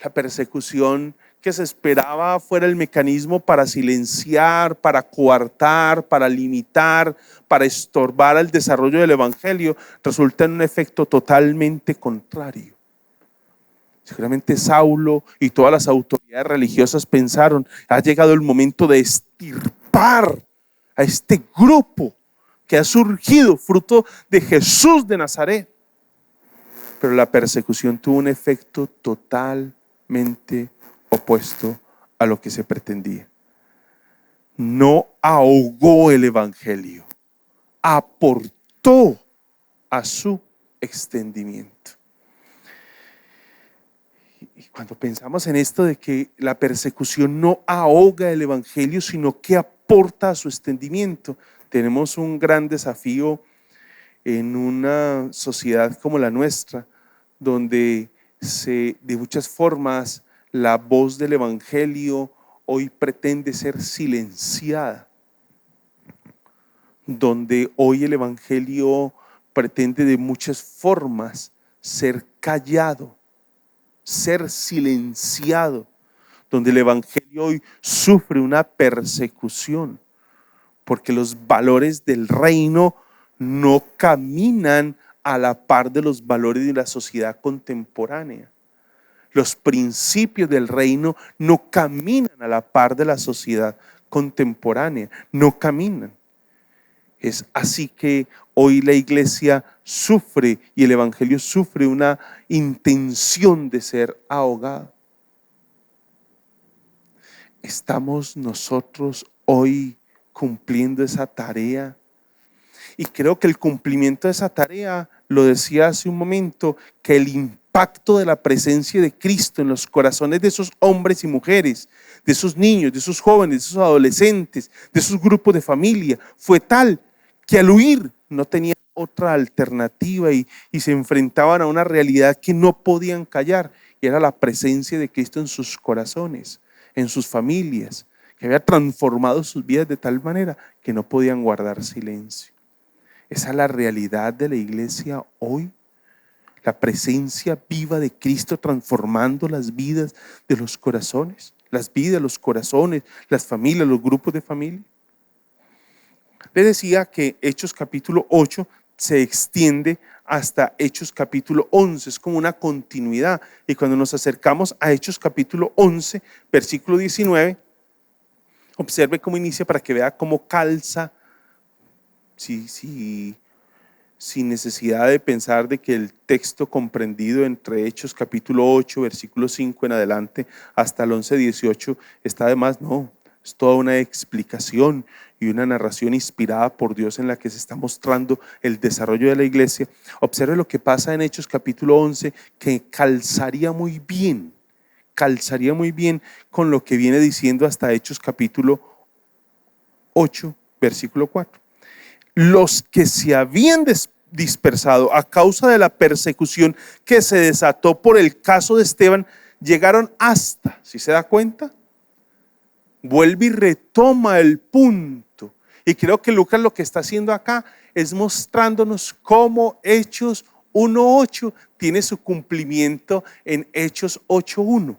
[SPEAKER 2] La persecución que se esperaba fuera el mecanismo para silenciar, para coartar, para limitar, para estorbar el desarrollo del evangelio, resulta en un efecto totalmente contrario. Seguramente Saulo y todas las autoridades religiosas pensaron: ha llegado el momento de extirpar a este grupo que ha surgido fruto de Jesús de Nazaret. Pero la persecución tuvo un efecto totalmente opuesto a lo que se pretendía. No ahogó el evangelio, aportó a su extendimiento. Y cuando pensamos en esto de que la persecución no ahoga el evangelio, sino que aporta a su extendimiento, tenemos un gran desafío en una sociedad como la nuestra, donde de muchas formas la voz del evangelio hoy pretende ser silenciada, donde hoy el evangelio pretende de muchas formas ser callado, ser silenciado, donde el evangelio hoy sufre una persecución porque los valores del reino no caminan a la par de los valores de la sociedad contemporánea. Los principios del reino no caminan a la par de la sociedad contemporánea, no caminan. Es así que hoy la iglesia sufre y el evangelio sufre una intención de ser ahogado. ¿Estamos nosotros hoy cumpliendo esa tarea? Y creo que el cumplimiento de esa tarea, lo decía hace un momento, que el impacto de la presencia de Cristo en los corazones de esos hombres y mujeres, de esos niños, de esos jóvenes, de esos adolescentes, de esos grupos de familia, fue tal que al huir no tenían otra alternativa y se enfrentaban a una realidad que no podían callar, y era la presencia de Cristo en sus corazones, en sus familias, que había transformado sus vidas de tal manera que no podían guardar silencio. Esa es la realidad de la iglesia hoy. La presencia viva de Cristo transformando las vidas de los corazones, las vidas, los corazones, las familias, los grupos de familia. Le decía que Hechos capítulo 8 se extiende hasta Hechos capítulo 11, es como una continuidad. Y cuando nos acercamos a Hechos capítulo 11, versículo 19, observe cómo inicia para que vea cómo calza, sin necesidad de pensar de que el texto comprendido entre Hechos capítulo 8, versículo 5 en adelante, hasta el 11, 18, está de más. No, es toda una explicación y una narración inspirada por Dios en la que se está mostrando el desarrollo de la iglesia. Observe lo que pasa en Hechos capítulo 11, que calzaría muy bien con lo que viene diciendo hasta Hechos capítulo 8, versículo 4. Los que se habían dispersado a causa de la persecución que se desató por el caso de Esteban llegaron hasta, ¿sí se da cuenta? Vuelve y retoma el punto. Y creo que Lucas lo que está haciendo acá es mostrándonos cómo Hechos 1:8 tiene su cumplimiento en Hechos 8:1.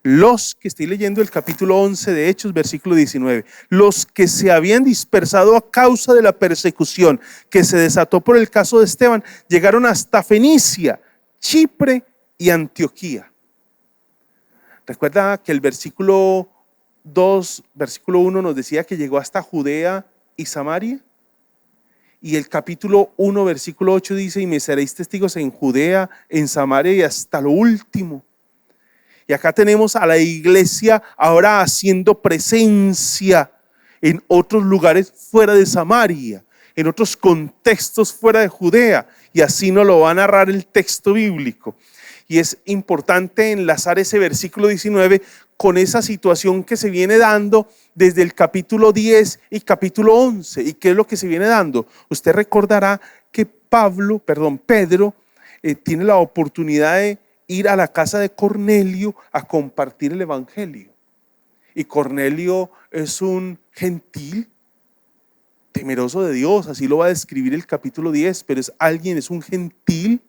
[SPEAKER 2] Los que estoy leyendo el capítulo 11 de Hechos, versículo 19, los que se habían dispersado a causa de la persecución que se desató por el caso de Esteban, llegaron hasta Fenicia, Chipre y Antioquía. Recuerda que el versículo 2, versículo 1 nos decía que llegó hasta Judea y Samaria. Y el capítulo 1, versículo 8 dice: y me seréis testigos en Judea, en Samaria y hasta lo último. Y acá tenemos a la iglesia ahora haciendo presencia en otros lugares fuera de Samaria, en otros contextos fuera de Judea. Y así nos lo va a narrar el texto bíblico. Y es importante enlazar ese versículo 19 con esa situación que se viene dando desde el capítulo 10 y capítulo 11. ¿Y qué es lo que se viene dando? Usted recordará que Pedro tiene la oportunidad de ir a la casa de Cornelio a compartir el evangelio. Y Cornelio es un gentil temeroso de Dios, así lo va a describir el capítulo 10, pero es un gentil.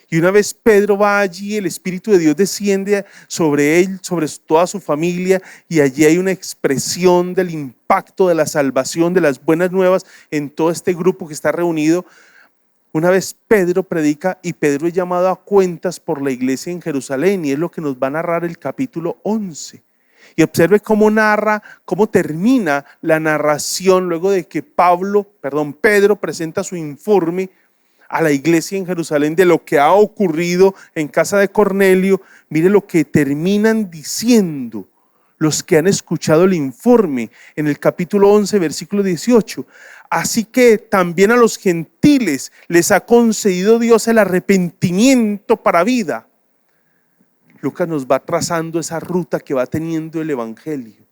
[SPEAKER 2] Y una vez Pedro va allí, el Espíritu de Dios desciende sobre él, sobre toda su familia, y allí hay una expresión del impacto de la salvación, de las buenas nuevas en todo este grupo que está reunido. Una vez Pedro predica y Pedro es llamado a cuentas por la iglesia en Jerusalén, y es lo que nos va a narrar el capítulo 11. Y observe cómo termina la narración luego de que Pedro presenta su informe a la iglesia en Jerusalén de lo que ha ocurrido en casa de Cornelio. Mire lo que terminan diciendo los que han escuchado el informe en el capítulo 11, versículo 18. Así que también a los gentiles les ha concedido Dios el arrepentimiento para vida. Lucas nos va trazando esa ruta que va teniendo el evangelio,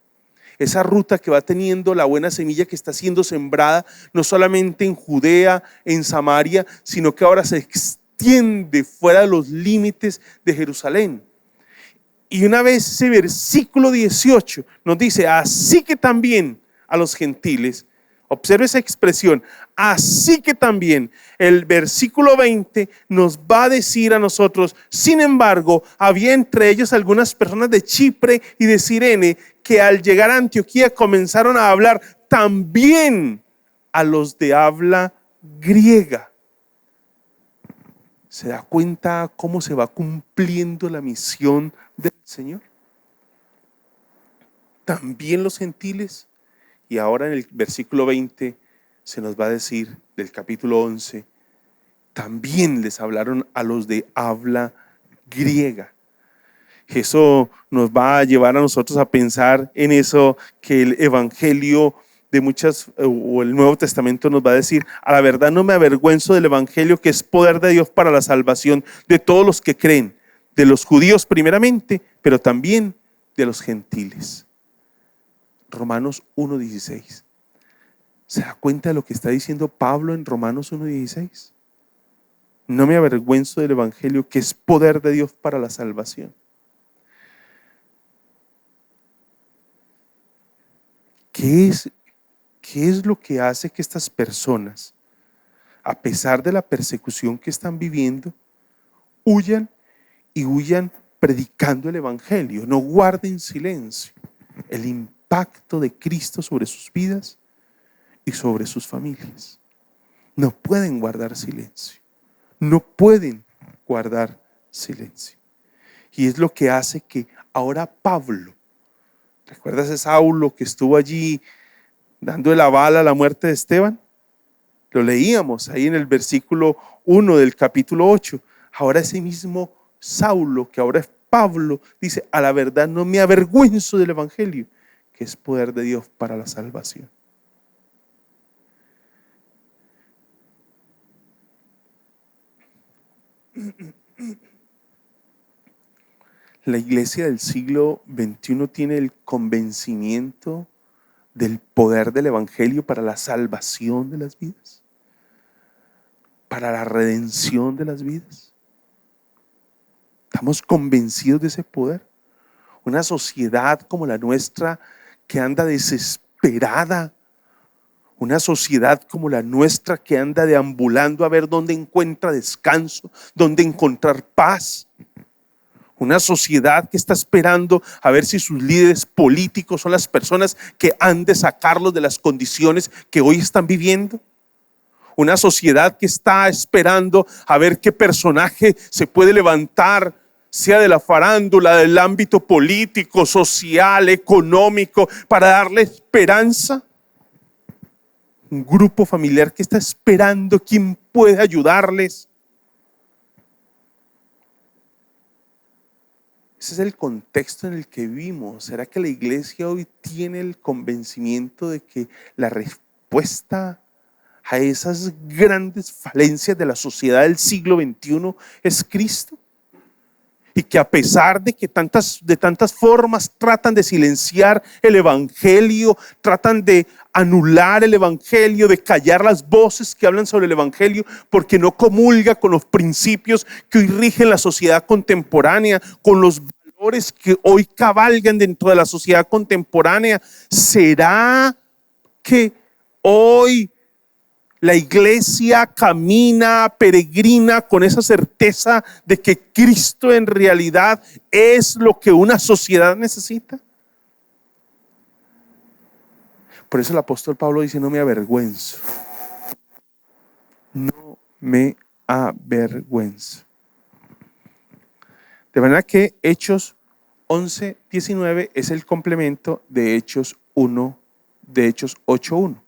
[SPEAKER 2] esa ruta que va teniendo la buena semilla que está siendo sembrada no solamente en Judea, en Samaria, sino que ahora se extiende fuera de los límites de Jerusalén. Y una vez ese versículo 18 nos dice: así que también a los gentiles. Observe esa expresión, así que también. El versículo 20 nos va a decir a nosotros: sin embargo, había entre ellos algunas personas de Chipre y de Cirene que al llegar a Antioquía comenzaron a hablar también a los de habla griega. ¿Se da cuenta cómo se va cumpliendo la misión del Señor? También los gentiles. Y ahora en el versículo 20 se nos va a decir del capítulo 11, también les hablaron a los de habla griega. Eso nos va a llevar a nosotros a pensar en eso que el evangelio o el Nuevo Testamento nos va a decir: a la verdad no me avergüenzo del evangelio, que es poder de Dios para la salvación de todos los que creen, de los judíos primeramente, pero también de los gentiles. Romanos 1:16. ¿Se da cuenta de lo que está diciendo Pablo en Romanos 1:16? No me avergüenzo del evangelio, que es poder de Dios para la salvación. ¿Qué es lo que hace que estas personas, a pesar de la persecución que están viviendo, huyan predicando el evangelio? No guarden silencio. El impacto impacto de Cristo sobre sus vidas y sobre sus familias. No pueden guardar silencio. No pueden guardar silencio. Y es lo que hace que ahora Pablo, ¿recuerdas ese Saulo que estuvo allí dando el aval a la muerte de Esteban? Lo leíamos ahí en el versículo 1 del capítulo 8. Ahora ese mismo Saulo, que ahora es Pablo, dice: a la verdad no me avergüenzo del evangelio, que es poder de Dios para la salvación. La iglesia del siglo XXI tiene el convencimiento del poder del evangelio para la salvación de las vidas, para la redención de las vidas. Estamos convencidos de ese poder. Una sociedad como la nuestra que anda desesperada, una sociedad como la nuestra que anda deambulando a ver dónde encuentra descanso, dónde encontrar paz. Una sociedad que está esperando a ver si sus líderes políticos son las personas que han de sacarlos de las condiciones que hoy están viviendo. Una sociedad que está esperando a ver qué personaje se puede levantar, sea de la farándula, del ámbito político, social, económico, para darle esperanza. Un grupo familiar que está esperando quién puede ayudarles. Ese es el contexto en el que vivimos. ¿Será que la iglesia hoy tiene el convencimiento de que la respuesta a esas grandes falencias de la sociedad del siglo XXI es Cristo? Y que a pesar de que de tantas formas tratan de silenciar el evangelio, tratan de anular el evangelio, de callar las voces que hablan sobre el evangelio, porque no comulga con los principios que hoy rigen la sociedad contemporánea, con los valores que hoy cabalgan dentro de la sociedad contemporánea. ¿Será que hoy la iglesia camina, peregrina con esa certeza de que Cristo en realidad es lo que una sociedad necesita? Por eso el apóstol Pablo dice: no me avergüenzo. No me avergüenzo. De manera que Hechos 11:19 es el complemento de Hechos 8:1.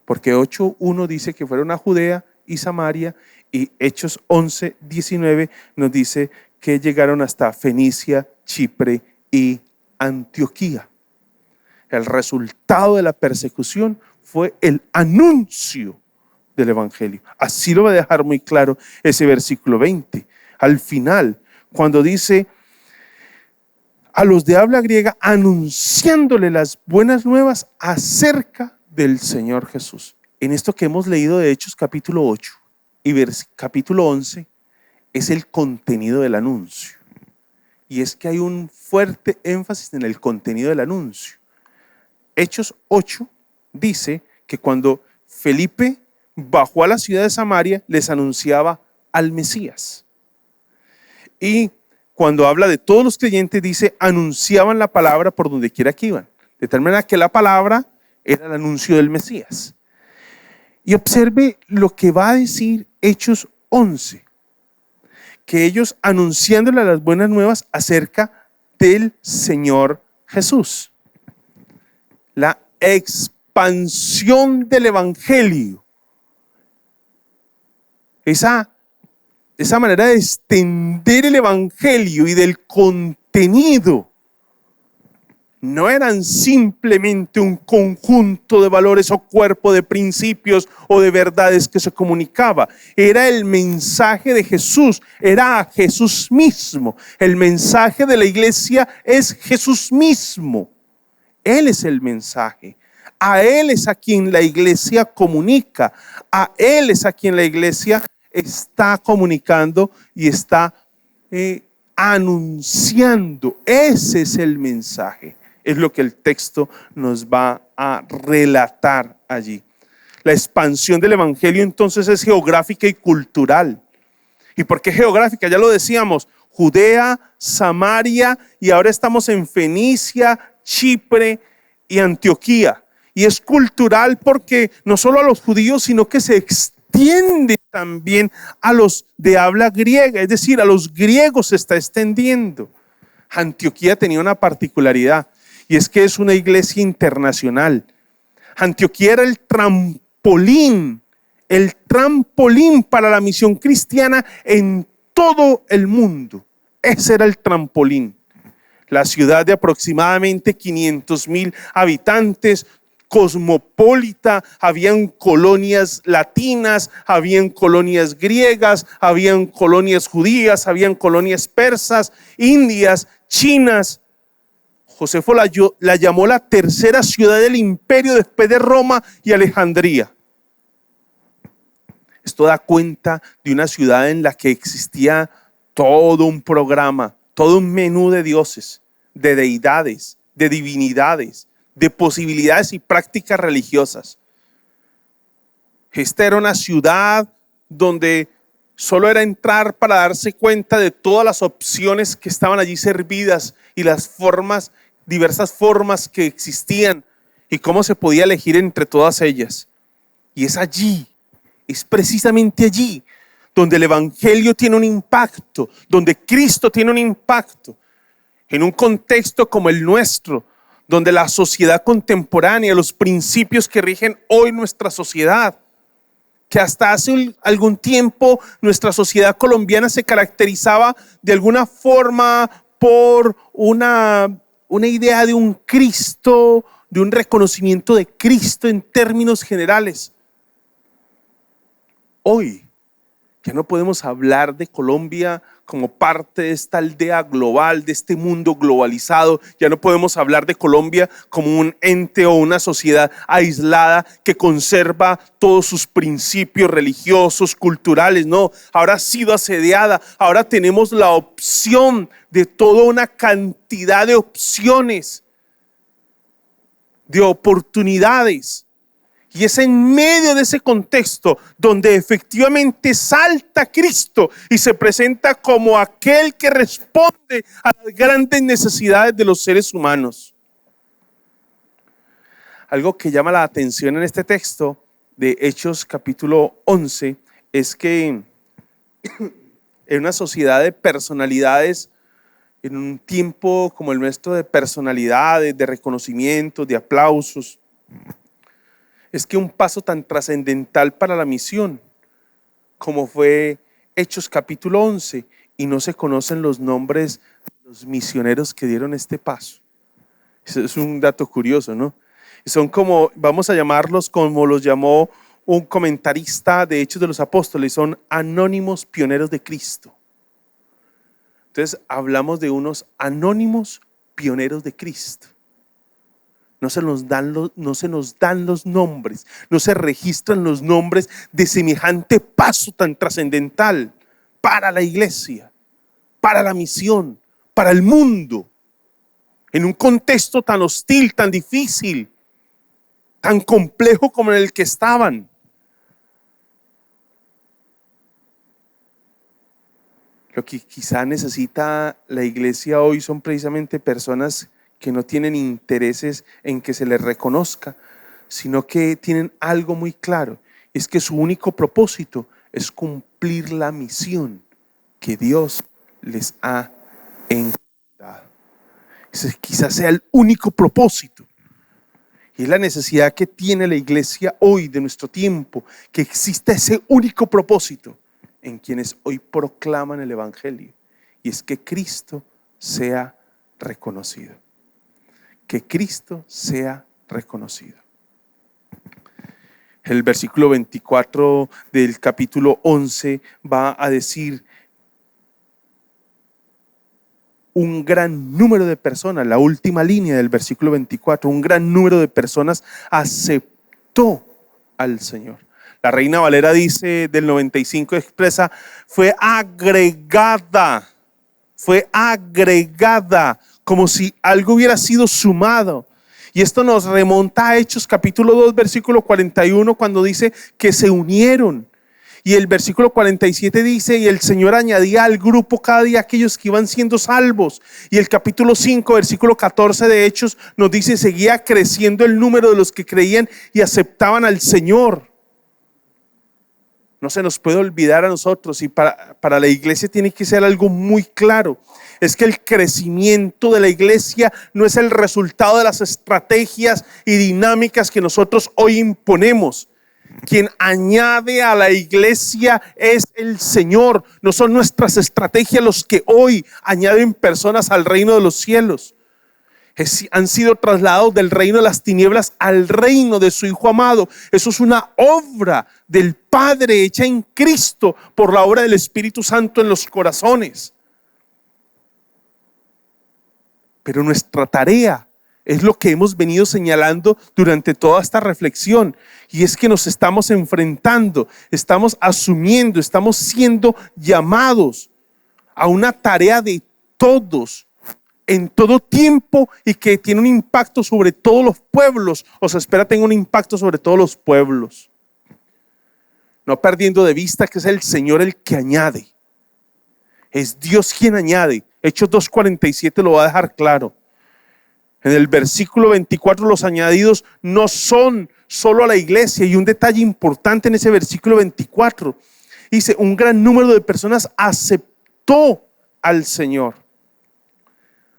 [SPEAKER 2] Porque 8:1 dice que fueron a Judea y Samaria, y Hechos 11:19 nos dice que llegaron hasta Fenicia, Chipre y Antioquía. El resultado de la persecución fue el anuncio del evangelio. Así lo va a dejar muy claro ese versículo 20. Al final, cuando dice: a los de habla griega, anunciándole las buenas nuevas acerca del Señor Jesús. En esto que hemos leído de Hechos capítulo 8 y capítulo 11 es el contenido del anuncio. Y es que hay un fuerte énfasis en el contenido del anuncio. Hechos 8 dice que cuando Felipe bajó a la ciudad de Samaria, les anunciaba al Mesías. Y cuando habla de todos los creyentes, dice: anunciaban la palabra por donde quiera que iban. De tal manera que la palabra era el anuncio del Mesías. Y observe lo que va a decir Hechos 11, que ellos anunciándole las buenas nuevas acerca del Señor Jesús. La expansión del evangelio, esa manera de extender el evangelio y del contenido, no eran simplemente un conjunto de valores o cuerpo de principios o de verdades que se comunicaba. Era el mensaje de Jesús, era Jesús mismo. El mensaje de la iglesia es Jesús mismo. Él es el mensaje. A Él es a quien la iglesia comunica. A Él es a quien la iglesia está comunicando y está anunciando. Ese es el mensaje. Es lo que el texto nos va a relatar allí. La expansión del evangelio entonces es geográfica y cultural. ¿Y por qué geográfica? Ya lo decíamos: Judea, Samaria, y ahora estamos en Fenicia, Chipre y Antioquía. Y es cultural porque no solo a los judíos, sino que se extiende también a los de habla griega, es decir, a los griegos se está extendiendo. Antioquía tenía una particularidad y es que es una iglesia internacional. Antioquía era el trampolín para la misión cristiana en todo el mundo. Ese era el trampolín. La ciudad de aproximadamente 500,000 habitantes, cosmopolita, habían colonias latinas, habían colonias griegas, habían colonias judías, habían colonias persas, indias, chinas. Josefo la llamó la tercera ciudad del imperio después de Roma y Alejandría. Esto da cuenta de una ciudad en la que existía todo un programa, todo un menú de dioses, de deidades, de divinidades, de posibilidades y prácticas religiosas. Esta era una ciudad donde solo era entrar para darse cuenta de todas las opciones que estaban allí servidas y las diversas formas que existían y cómo se podía elegir entre todas ellas. Y es allí, es precisamente allí donde el evangelio tiene un impacto, donde Cristo tiene un impacto. En un contexto como el nuestro, donde la sociedad contemporánea, los principios que rigen hoy nuestra sociedad, que hasta hace algún tiempo nuestra sociedad colombiana se caracterizaba de alguna forma por una idea de un Cristo, de un reconocimiento de Cristo en términos generales. Hoy ya no podemos hablar de Colombia como parte de esta aldea global, de este mundo globalizado. Ya no podemos hablar de Colombia como un ente o una sociedad aislada que conserva todos sus principios religiosos, culturales. No, ahora ha sido asediada. Ahora tenemos la opción de toda una cantidad de opciones, de oportunidades. Y es en medio de ese contexto donde efectivamente salta Cristo y se presenta como aquel que responde a las grandes necesidades de los seres humanos. Algo que llama la atención en este texto de Hechos capítulo 11 es que en una sociedad de personalidades, en un tiempo como el nuestro de personalidades, de reconocimientos, de aplausos, es que un paso tan trascendental para la misión como fue Hechos capítulo 11 y no se conocen los nombres de los misioneros que dieron este paso. Eso es un dato curioso, ¿no? Son como, vamos a llamarlos como los llamó un comentarista de Hechos de los Apóstoles, son anónimos pioneros de Cristo. Entonces hablamos de unos anónimos pioneros de Cristo. No se nos dan los nombres, no se registran los nombres de semejante paso tan trascendental para la iglesia, para la misión, para el mundo, en un contexto tan hostil, tan difícil, tan complejo como en el que estaban. Lo que quizá necesita la iglesia hoy son precisamente personas que no tienen intereses en que se les reconozca, sino que tienen algo muy claro, es que su único propósito es cumplir la misión que Dios les ha encomendado. Ese quizás sea el único propósito. Y es la necesidad que tiene la iglesia hoy de nuestro tiempo, que exista ese único propósito en quienes hoy proclaman el evangelio, y es que Cristo sea reconocido. Que Cristo sea reconocido. El versículo 24 del capítulo 11 va a decir un gran número de personas, la última línea del versículo 24, un gran número de personas aceptó al Señor. La Reina Valera dice del 95, expresa, fue agregada, como si algo hubiera sido sumado. Y esto nos remonta a Hechos capítulo 2 versículo 41, cuando dice que se unieron. Y el versículo 47 dice, y el Señor añadía al grupo cada día aquellos que iban siendo salvos. Y el capítulo 5, versículo 14 de Hechos nos dice, seguía creciendo el número de los que creían y aceptaban al Señor. No se nos puede olvidar a nosotros, y para la iglesia tiene que ser algo muy claro. Es que el crecimiento de la iglesia no es el resultado de las estrategias y dinámicas que nosotros hoy imponemos. Quien añade a la iglesia es el Señor. No son nuestras estrategias los que hoy añaden personas al reino de los cielos. Han sido trasladados del reino de las tinieblas al reino de su Hijo amado. Eso es una obra del Padre hecha en Cristo por la obra del Espíritu Santo en los corazones. Pero nuestra tarea es lo que hemos venido señalando durante toda esta reflexión, y es que nos estamos enfrentando, estamos asumiendo, estamos siendo llamados a una tarea de todos, en todo tiempo, y que tiene un impacto sobre todos los pueblos, o se espera tenga un impacto sobre todos los pueblos. No perdiendo de vista que es el Señor el que añade, es Dios quien añade. Hechos 2:47 lo va a dejar claro. En el versículo 24 los añadidos no son solo a la iglesia, y un detalle importante en ese versículo 24, dice, un gran número de personas aceptó al Señor.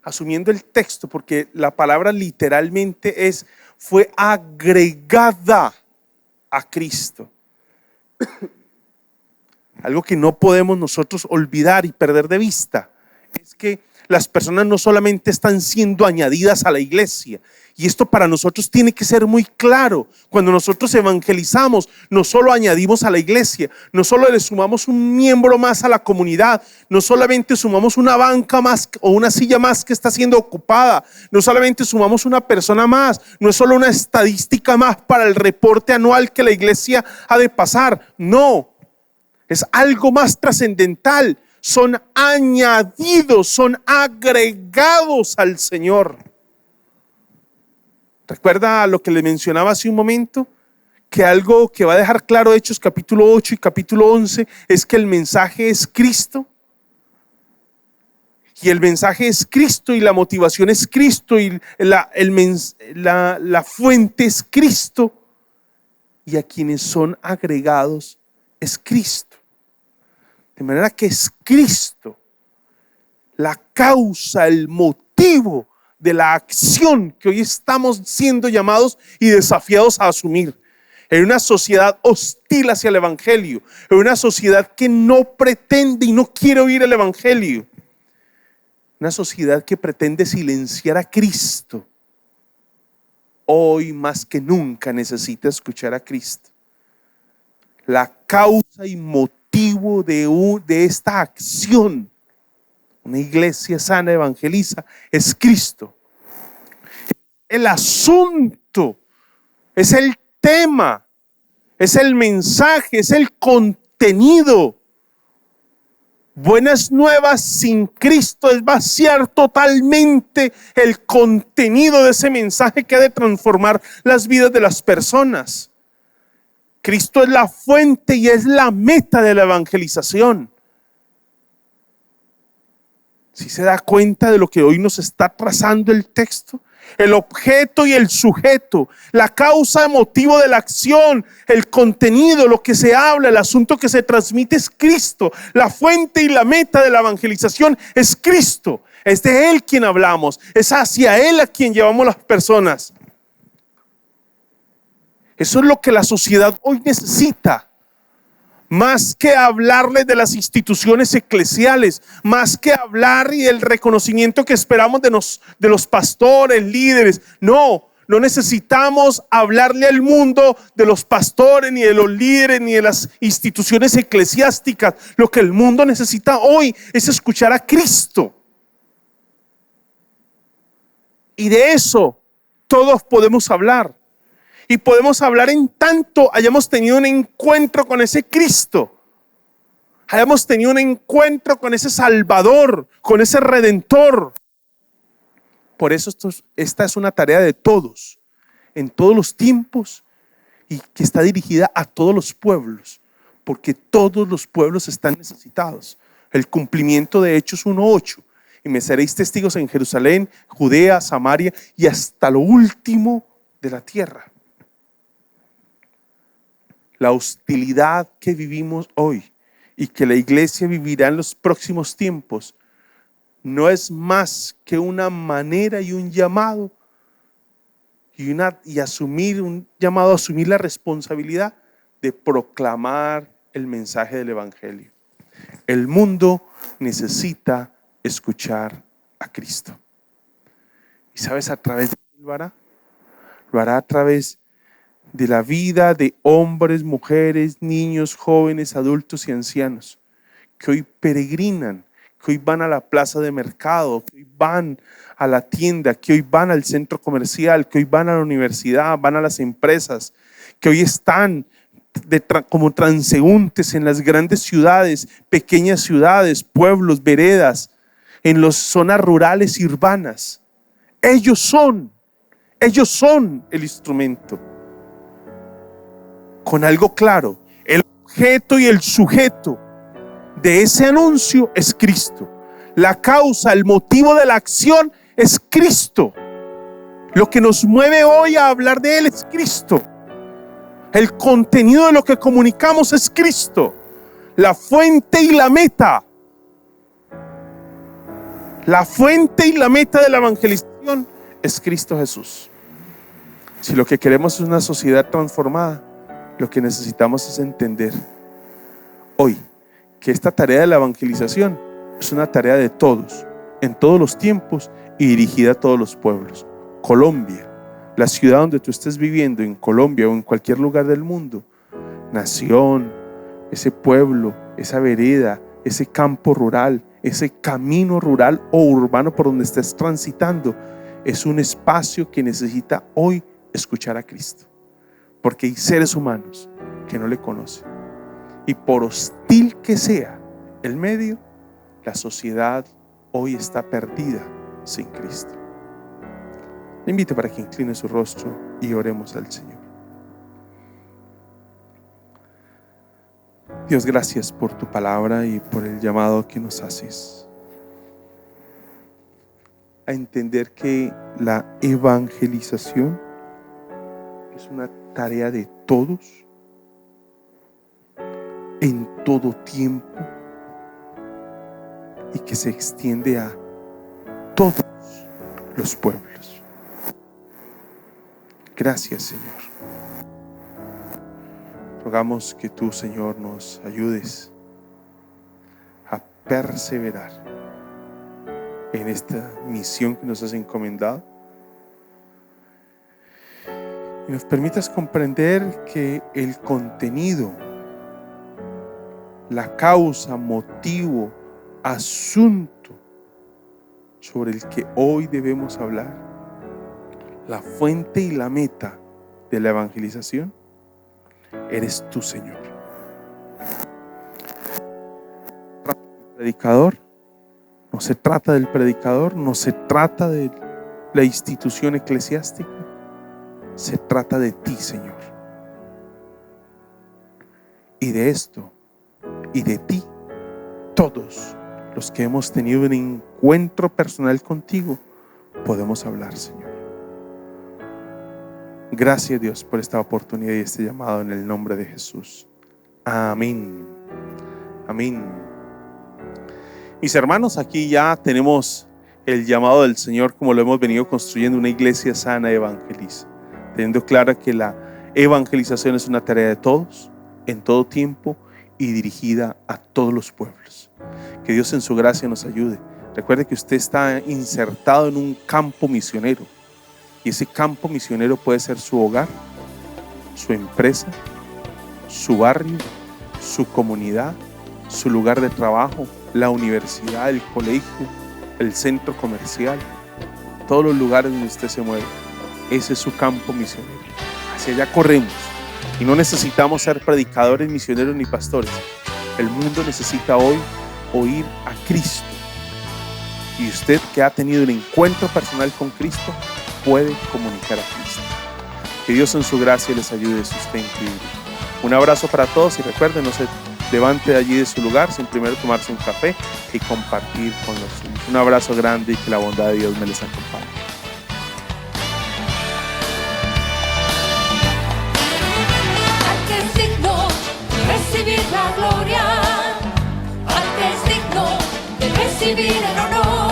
[SPEAKER 2] Asumiendo el texto, porque la palabra literalmente fue agregada a Cristo. Algo que no podemos nosotros olvidar y perder de vista es que las personas no solamente están siendo añadidas a la iglesia, y esto para nosotros tiene que ser muy claro. Cuando nosotros evangelizamos, no solo añadimos a la iglesia, no solo le sumamos un miembro más a la comunidad, no solamente sumamos una banca más o una silla más que está siendo ocupada, no solamente sumamos una persona más, no es solo una estadística más para el reporte anual que la iglesia ha de pasar. No, es algo más trascendental. Son añadidos, son agregados al Señor. ¿Recuerda lo que le mencionaba hace un momento? Que algo que va a dejar claro Hechos capítulo 8 y capítulo 11 es que el mensaje es Cristo. Y el mensaje es Cristo, y la motivación es Cristo, y la fuente es Cristo, y a quienes son agregados es Cristo. De manera que es Cristo la causa, el motivo de la acción que hoy estamos siendo llamados y desafiados a asumir. En una sociedad hostil hacia el evangelio, en una sociedad que no pretende y no quiere oír el evangelio, una sociedad que pretende silenciar a Cristo, hoy más que nunca necesita escuchar a Cristo. La causa y motivo de esta acción, una iglesia sana evangeliza, es Cristo. El asunto, es el tema, es el mensaje, es el contenido. Buenas nuevas sin Cristo es vaciar totalmente el contenido de ese mensaje que ha de transformar las vidas de las personas. Cristo es la fuente y es la meta de la evangelización. ¿Sí se da cuenta de lo que hoy nos está trazando el texto? El objeto y el sujeto, la causa, motivo de la acción, el contenido, lo que se habla, el asunto que se transmite es Cristo. La fuente y la meta de la evangelización es Cristo. Es de Él quien hablamos, es hacia Él a quien llevamos las personas. Eso es lo que la sociedad hoy necesita. Más que hablarles de las instituciones eclesiales, más que hablar y del reconocimiento que esperamos de los pastores, líderes. No necesitamos hablarle al mundo de los pastores, ni de los líderes, ni de las instituciones eclesiásticas. Lo que el mundo necesita hoy es escuchar a Cristo. Y de eso todos podemos hablar. Y podemos hablar en tanto hayamos tenido un encuentro con ese Cristo, hayamos tenido un encuentro con ese Salvador, con ese Redentor. Por eso esta es una tarea de todos, en todos los tiempos, y que está dirigida a todos los pueblos, porque todos los pueblos están necesitados. El cumplimiento de Hechos 1:8. Y me seréis testigos en Jerusalén, Judea, Samaria y hasta lo último de la tierra. La hostilidad que vivimos hoy y que la iglesia vivirá en los próximos tiempos no es más que una manera y un llamado y asumir un llamado a asumir la responsabilidad de proclamar el mensaje del evangelio. El mundo necesita escuchar a Cristo. ¿Y sabes a través de qué lo hará? Lo hará a través de la vida de hombres, mujeres, niños, jóvenes, adultos y ancianos que hoy peregrinan, que hoy van a la plaza de mercado, que hoy van a la tienda, que hoy van al centro comercial, que hoy van a la universidad, van a las empresas, que hoy están como transeúntes en las grandes ciudades, pequeñas ciudades, pueblos, veredas, en las zonas rurales y urbanas. Ellos son el instrumento. Con algo claro, el objeto y el sujeto de ese anuncio es Cristo. La causa, el motivo de la acción es Cristo. Lo que nos mueve hoy a hablar de Él es Cristo. El contenido de lo que comunicamos es Cristo. La fuente y la meta. La fuente y la meta de la evangelización es Cristo Jesús. Si lo que queremos es una sociedad transformada, lo que necesitamos es entender hoy que esta tarea de la evangelización es una tarea de todos, en todos los tiempos y dirigida a todos los pueblos. Colombia, la ciudad donde tú estés viviendo, en Colombia o en cualquier lugar del mundo, nación, ese pueblo, esa vereda, ese campo rural, ese camino rural o urbano por donde estés transitando, es un espacio que necesita hoy escuchar a Cristo. Porque hay seres humanos que no le conocen. Y por hostil que sea el medio, la sociedad hoy está perdida sin Cristo. Le invito para que incline su rostro y oremos al Señor. Dios, gracias por tu palabra y por el llamado que nos haces a entender que la evangelización es una tarea de todos, en todo tiempo, y que se extiende a todos los pueblos. Gracias, Señor. Rogamos que tú, Señor, nos ayudes a perseverar en esta misión que nos has encomendado y nos permitas comprender que el contenido, la causa, motivo, asunto sobre el que hoy debemos hablar, la fuente y la meta de la evangelización, eres tú, Señor. El predicador, no se trata del predicador, no se trata de la institución eclesiástica, se trata de ti, Señor. Y de esto y de ti, todos los que hemos tenido un encuentro personal contigo, podemos hablar, Señor. Gracias, Dios, por esta oportunidad y este llamado en el nombre de Jesús. Amén. Amén. Mis hermanos, aquí ya tenemos el llamado del Señor como lo hemos venido construyendo, una iglesia sana y evangeliza, teniendo claro que la evangelización es una tarea de todos, en todo tiempo y dirigida a todos los pueblos. Que Dios en su gracia nos ayude. Recuerde que usted está insertado en un campo misionero. Y ese campo misionero puede ser su hogar, su empresa, su barrio, su comunidad, su lugar de trabajo, la universidad, el colegio, el centro comercial, todos los lugares donde usted se mueve. Ese es su campo misionero. Hacia allá corremos. Y no necesitamos ser predicadores, misioneros ni pastores. El mundo necesita hoy oír a Cristo. Y usted, que ha tenido un encuentro personal con Cristo, puede comunicar a Cristo. Que Dios en su gracia les ayude, sustente y Un abrazo para todos y recuerden, no se levante de allí de su lugar sin primero tomarse un café y compartir con los suyos. Un abrazo grande y que la bondad de Dios me les acompañe.
[SPEAKER 4] Al que es digno de recibir la gloria, al que es digno de recibir el honor.